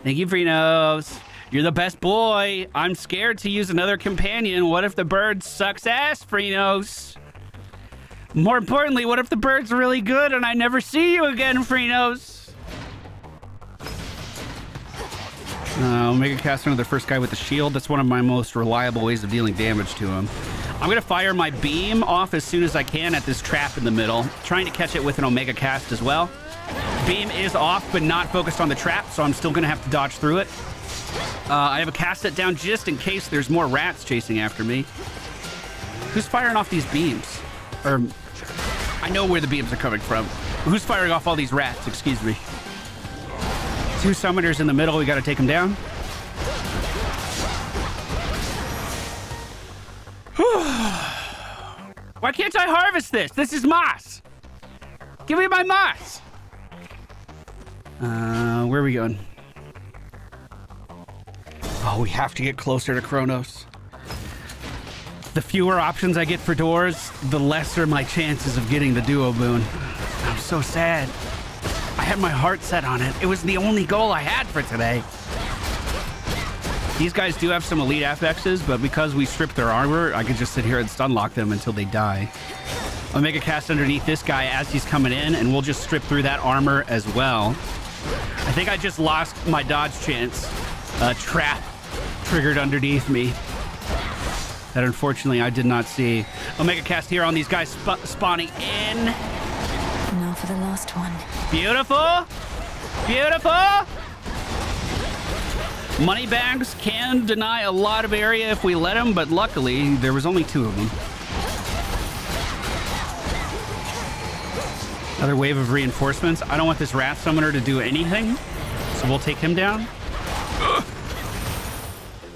Thank you, Phrynos. You're the best boy. I'm scared to use another companion. What if the bird sucks ass, Phrynos? More importantly, what if the bird's really good and I never see you again, Phrynos? Omega cast another first guy with the shield. That's one of my most reliable ways of dealing damage to him. I'm going to fire my beam off as soon as I can at this trap in the middle, trying to catch it with an Omega cast as well. Beam is off, but not focused on the trap, so I'm still going to have to dodge through it. I have a cast it down just in case there's more rats chasing after me. Who's firing off these beams? Or, I know where the beams are coming from. Who's firing off all these rats? Excuse me. 2 summoners in the middle. We got to take them down. Why can't I harvest this? This is moss. Give me my moss. Where are we going? Oh, we have to get closer to Chronos. The fewer options I get for doors, the lesser my chances of getting the duo boon. I'm so sad. I had my heart set on it. It was the only goal I had for today. These guys do have some elite FXs, but because we stripped their armor, I can just sit here and stun lock them until they die. I'll make a cast underneath this guy as he's coming in, and we'll just strip through that armor as well. I think I just lost my dodge chance. A trap triggered underneath me that unfortunately I did not see. I'll make a cast here on these guys spawning in. Now for the last one. Beautiful. Beautiful. Money bags can deny a lot of area if we let them, but luckily there was only 2 of them. Another wave of reinforcements. I don't want this rat summoner to do anything, so we'll take him down.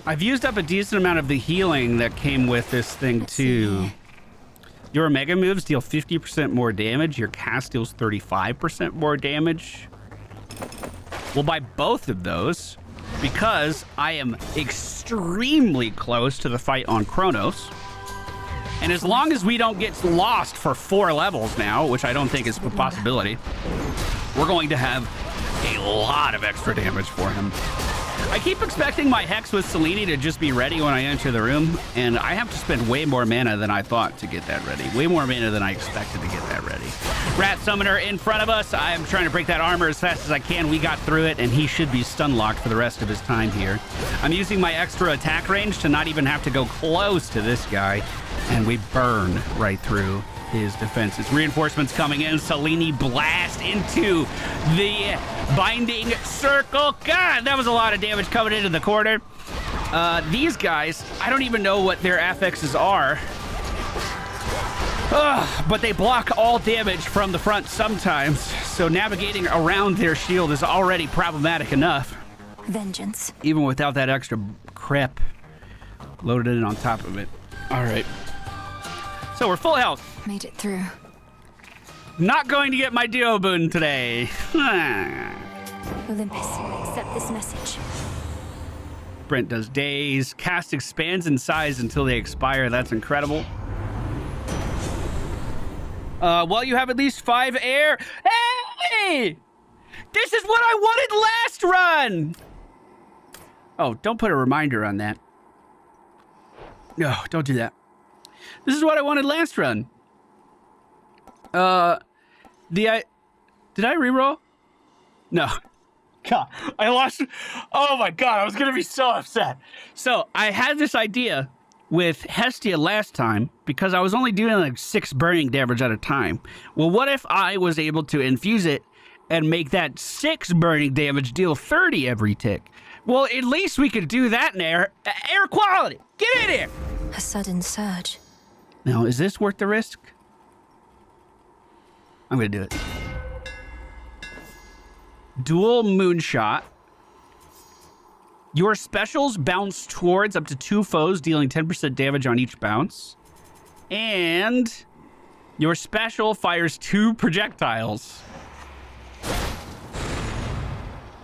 I've used up a decent amount of the healing that came with this thing too. Your Omega moves deal 50% more damage. Your cast deals 35% more damage. We'll buy both of those because I am extremely close to the fight on Chronos. And as long as we don't get lost for 4 levels now, which I don't think is a possibility, we're going to have a lot of extra damage for him. I keep expecting my Hex with Selene to just be ready when I enter the room, and I have to spend way more mana than I thought to get that ready. Way more mana than I expected to get that ready. Rat Summoner in front of us. I am trying to break that armor as fast as I can. We got through it, and he should be stun locked for the rest of his time here. I'm using my extra attack range to not even have to go close to this guy, and we burn right through his defenses. Reinforcements coming in. Selene blast into the binding circle. God, that was a lot of damage coming into the corner. These guys, I don't even know what their affixes are. But they block all damage from the front sometimes, so navigating around their shield is already problematic enough. Vengeance. Even without that extra crap loaded in on top of it. All right. So we're full health. Made it through. Not going to get my duo boon today. Olympus, accept this message. Brent does days. Cast expands in size until they expire. That's incredible. Well, you have at least 5 air. Hey! This is what I wanted last run! Oh, don't put a reminder on that. No, don't do that. This is what I wanted last run. Did I reroll? No. God, I lost. Oh my God, I was gonna be so upset. So I had this idea with Hestia last time because I was only doing like 6 burning damage at a time. Well, what if I was able to infuse it and make that 6 burning damage deal 30 every tick? Well, at least we could do that in air quality. Get in here. A sudden surge. Now, is this worth the risk? I'm gonna do it. Dual Moonshot. Your specials bounce towards up to 2 foes, dealing 10% damage on each bounce. And your special fires 2 projectiles.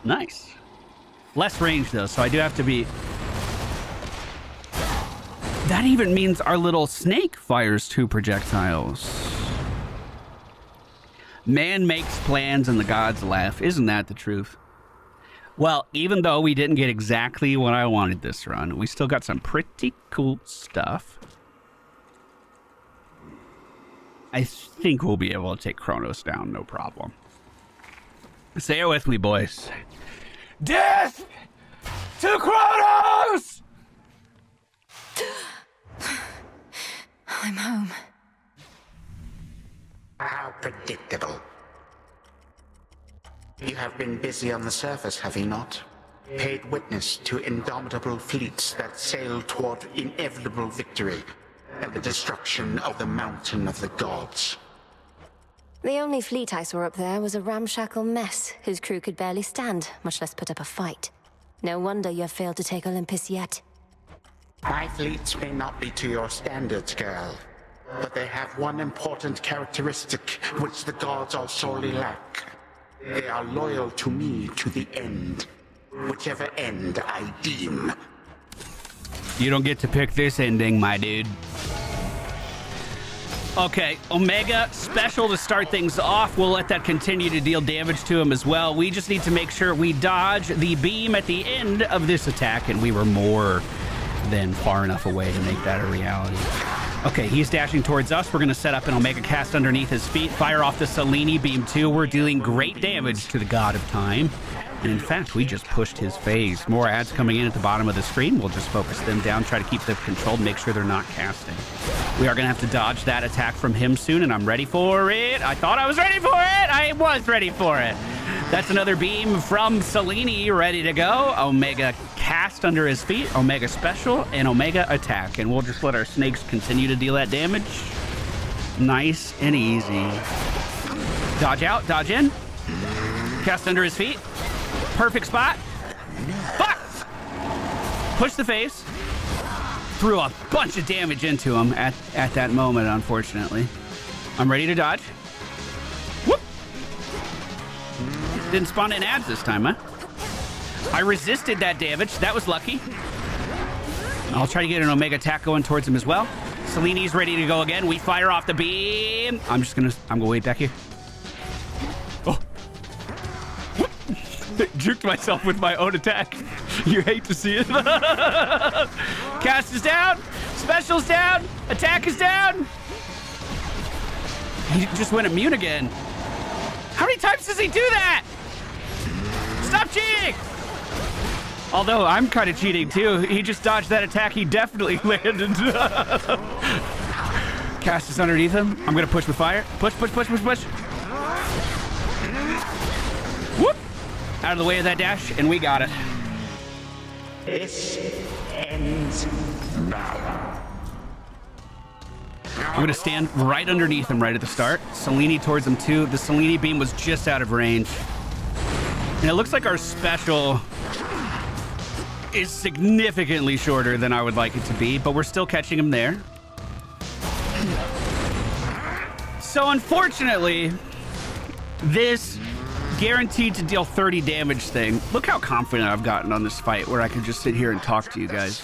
Nice. Less range, though, so I do have to be That even means our little snake fires 2 projectiles. Man makes plans and the gods laugh. Isn't that the truth? Well, even though we didn't get exactly what I wanted this run, we still got some pretty cool stuff. I think we'll be able to take Chronos down, no problem. Say it with me, boys. Death to Chronos! I'm home. How predictable. You have been busy on the surface, have you not? Paid witness to indomitable fleets that sail toward inevitable victory and the destruction of the mountain of the gods. The only fleet I saw up there was a ramshackle mess whose crew could barely stand, much less put up a fight. No wonder you have failed to take Olympus yet. My fleets may not be to your standards, girl, but they have one important characteristic which the gods all sorely lack. They are loyal to me to the end, whichever end I deem. You don't get to pick this ending, my dude. Okay, Omega special to start things off. We'll let that continue to deal damage to him as well. We just need to make sure we dodge the beam at the end of this attack, and we were more than far enough away to make that a reality. Okay, he's dashing towards us. We're going to set up an Omega cast underneath his feet, fire off the Selene beam too. We're dealing great damage to the God of Time. And in fact, we just pushed his phase. More ads coming in at the bottom of the screen. We'll just focus them down, try to keep them controlled, make sure they're not casting. We are going to have to dodge that attack from him soon, and I'm ready for it. I thought I was ready for it. I was ready for it. That's another beam from Selene ready to go. Omega cast under his feet, Omega special, and Omega attack. And we'll just let our snakes continue to deal that damage. Nice and easy. Dodge out, dodge in. Cast under his feet. Perfect spot. Fuck! Push the face. Threw a bunch of damage into him at that moment, unfortunately. I'm ready to dodge. Whoop! Didn't spawn in ads this time, huh? I resisted that damage. That was lucky. I'll try to get an Omega attack going towards him as well. Selene's ready to go again. We fire off the beam. I'm gonna wait back here. Oh. Juked myself with my own attack. You hate to see it. Cast is down. Special's down. Attack is down. He just went immune again. How many times does he do that? Stop cheating. Although I'm kind of cheating too. He just dodged that attack. He definitely landed. Cast is underneath him. I'm going to push with fire. Push, push, push, push, push. Whoop. Out of the way of that dash, and we got it. This ends now. I'm going to stand right underneath him right at the start. Selene towards him too. The Selene beam was just out of range. And it looks like our special is significantly shorter than I would like it to be, but we're still catching him there. So unfortunately, this guaranteed to deal 30 damage thing, look how confident I've gotten on this fight where I can just sit here and talk to you guys.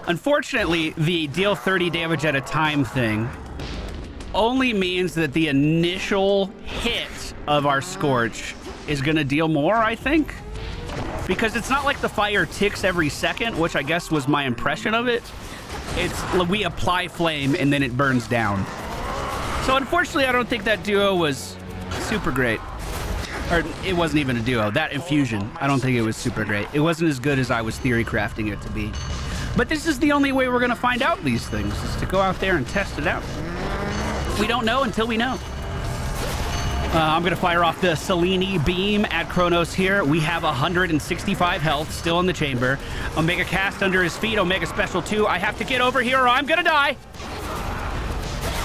Unfortunately, the deal 30 damage at a time thing only means that the initial hit of our Scorch is going to deal more, I think. Because it's not like the fire ticks every second, which I guess was my impression of it. It's we apply flame and then it burns down. So unfortunately, I don't think that duo was super great. Or it wasn't even a duo. That infusion, I don't think it was super great. It wasn't as good as I was theory crafting it to be. But this is the only way we're going to find out these things, is to go out there and test it out. We don't know until we know. I'm going to fire off the Selene beam at Chronos here. We have 165 health still in the chamber. Omega cast under his feet. Omega special 2. I have to get over here or I'm going to die.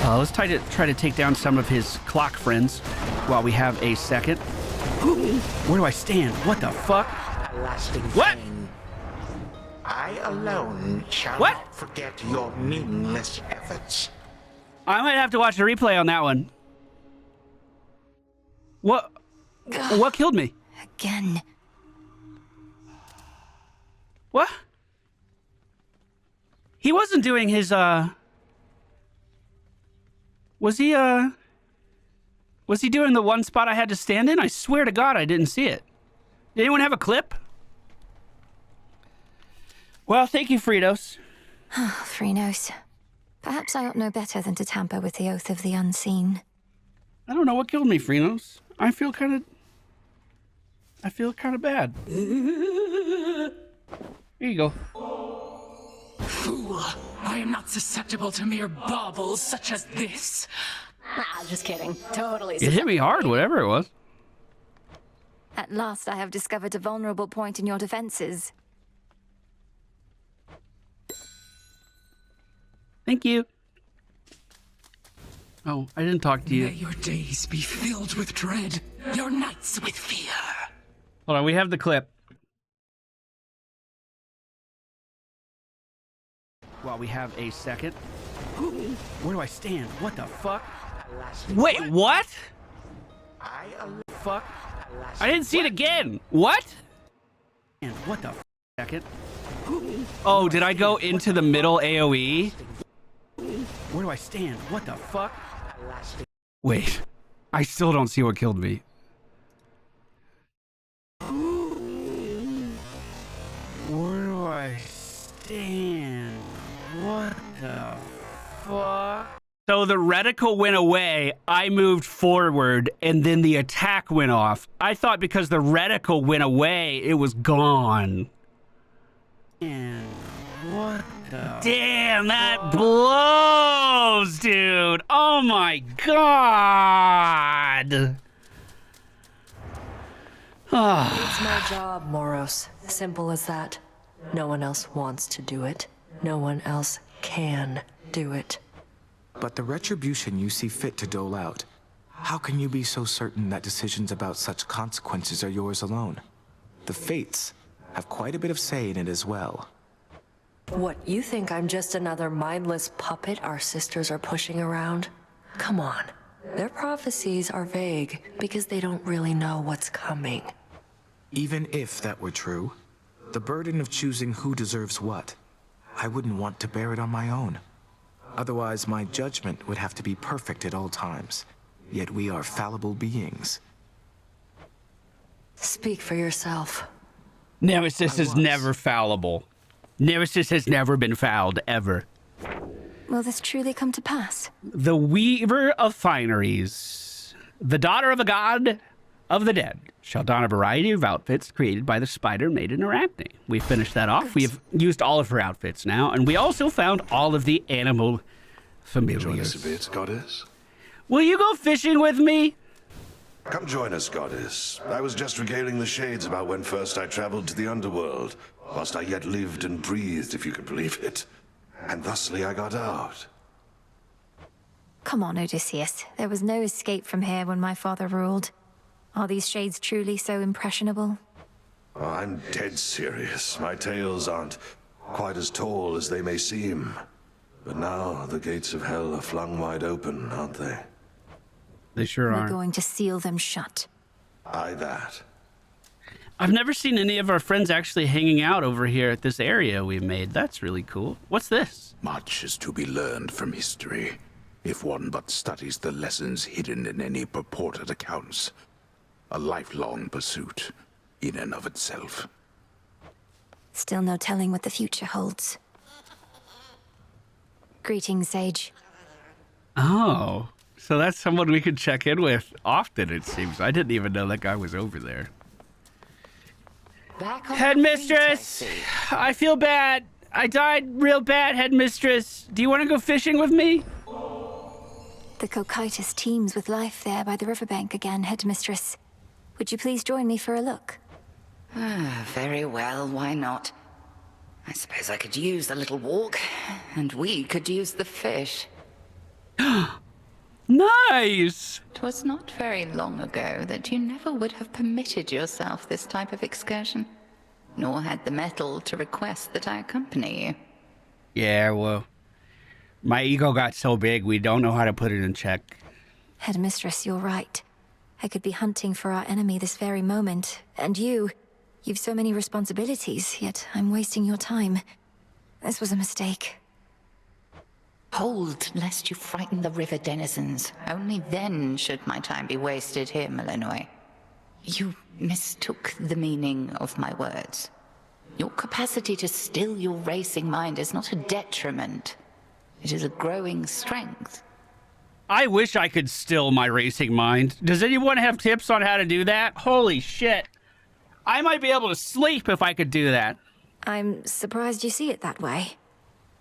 Let's try to take down some of his clock friends while we have a second. Where do I stand? What the fuck? A lasting what? Pain. I alone shall not forget your meaningless efforts. I might have to watch a replay on that one. What killed me? Again. What? He wasn't doing his, Was he doing the one spot I had to stand in? I swear to God I didn't see it. Did anyone have a clip? Well, thank you, Fritos. Phrynos. Perhaps I ought know better than to tamper with the oath of the unseen. I don't know what killed me, Fritos. I feel kind of bad. Here you go. Fool! I am not susceptible to mere baubles such as this. Ah, just kidding. Totally. It hit me hard, whatever it was. At last I have discovered a vulnerable point in your defenses. Thank you. Oh, I didn't talk to you. May your days be filled with dread, your nights with fear. Hold on, we have the clip. While we have a second. Where do I stand? What the fuck? Wait, what? Fuck. I didn't see it again. What? And what the second? Oh, did I go into the middle AoE? Where do I stand? What the fuck? Wait. I still don't see what killed me. Where do I stand? What the fuck? So the reticle went away, I moved forward, and then the attack went off. I thought because the reticle went away, it was gone. And what the... Damn, that blows, dude! Oh my god! It's my job, Moros. Simple as that. No one else wants to do it. No one else can do it. But the retribution you see fit to dole out, how can you be so certain that decisions about such consequences are yours alone? The Fates have quite a bit of say in it as well. What, you think I'm just another mindless puppet our sisters are pushing around? Come on. Their prophecies are vague because they don't really know what's coming. Even if that were true, the burden of choosing who deserves what, I wouldn't want to bear it on my own. Otherwise, my judgment would have to be perfect at all times. Yet we are fallible beings. Speak for yourself. Nemesis is never fallible. Nemesis has never been fouled, ever. Will this truly come to pass? The Weaver of Fineries, the daughter of a god of the dead, shall don a variety of outfits created by the spider maiden Arachne. We finished that off. We have used all of her outfits now, and we also found all of the animal familiars. Join us a bit, goddess. Will you go fishing with me? Come join us, goddess. I was just regaling the shades about when first I traveled to the Underworld, whilst I yet lived and breathed, if you can believe it. And thusly I got out. Come on, Odysseus. There was no escape from here when my father ruled. Are these shades truly so impressionable? Oh, I'm dead serious. My tales aren't quite as tall as they may seem. But now the gates of hell are flung wide open, aren't they? They sure are. We're going to seal them shut. Aye, that. I've never seen any of our friends actually hanging out over here at this area we made. That's really cool. What's this? Much is to be learned from history, if one but studies the lessons hidden in any purported accounts. A lifelong pursuit, in and of itself. Still no telling what the future holds. Greetings, Sage. Oh, so that's someone we could check in with often, it seems. I didn't even know that guy was over there. Headmistress! I feel bad. I died real bad, Headmistress. Do you want to go fishing with me? The Cocytus teems with life there by the riverbank again, Headmistress. Would you please join me for a look? Very well, why not? I suppose I could use a little walk, and we could use the fish. Nice! 'Twas not very long ago that you never would have permitted yourself this type of excursion, nor had the mettle to request that I accompany you. Yeah, well, my ego got so big we don't know how to put it in check. Headmistress, you're right. I could be hunting for our enemy this very moment, and you've so many responsibilities, yet I'm wasting your time. This was a mistake. Hold, lest you frighten the river denizens. Only then should my time be wasted here, Melinoe. You mistook the meaning of my words. Your capacity to still your racing mind is not a detriment. It is a growing strength. I wish I could still my racing mind. Does anyone have tips on how to do that? Holy shit. I might be able to sleep if I could do that. I'm surprised you see it that way.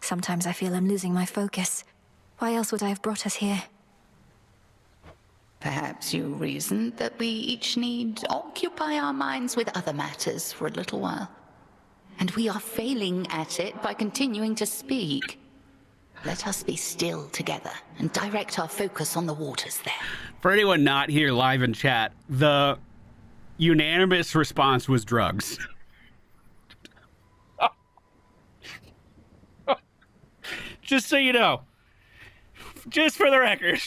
Sometimes I feel I'm losing my focus. Why else would I have brought us here? Perhaps you reasoned that we each need occupy our minds with other matters for a little while. And we are failing at it by continuing to speak. Let us be still together and direct our focus on the waters there. For anyone not here live in chat, the unanimous response was drugs. Just so you know. Just for the record.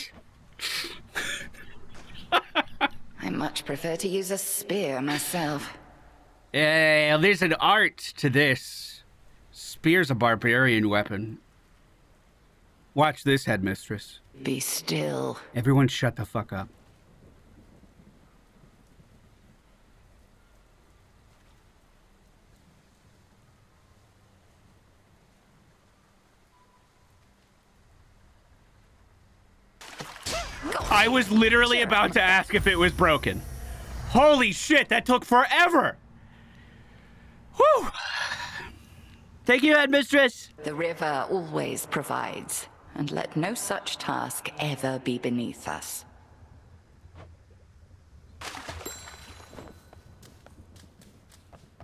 I much prefer to use a spear myself. Yeah, there's an art to this. Spear's a barbarian weapon. Watch this, headmistress. Be still. Everyone shut the fuck up. I was literally about to ask if it was broken. Holy shit, that took forever! Whew! Thank you, headmistress. The river always provides, and let no such task ever be beneath us.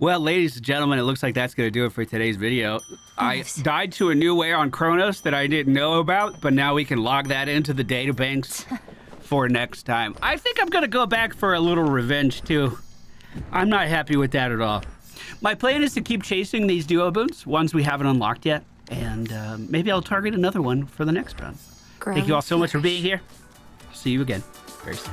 Well, ladies and gentlemen, it looks like that's going to do it for today's video. I died to a new way on Chronos that I didn't know about, but now we can log that into the databanks for next time. I think I'm going to go back for a little revenge, too. I'm not happy with that at all. My plan is to keep chasing these duo boons, ones we haven't unlocked yet, and maybe I'll target another one for the next run. Thank you all so much for being here. See you again very soon.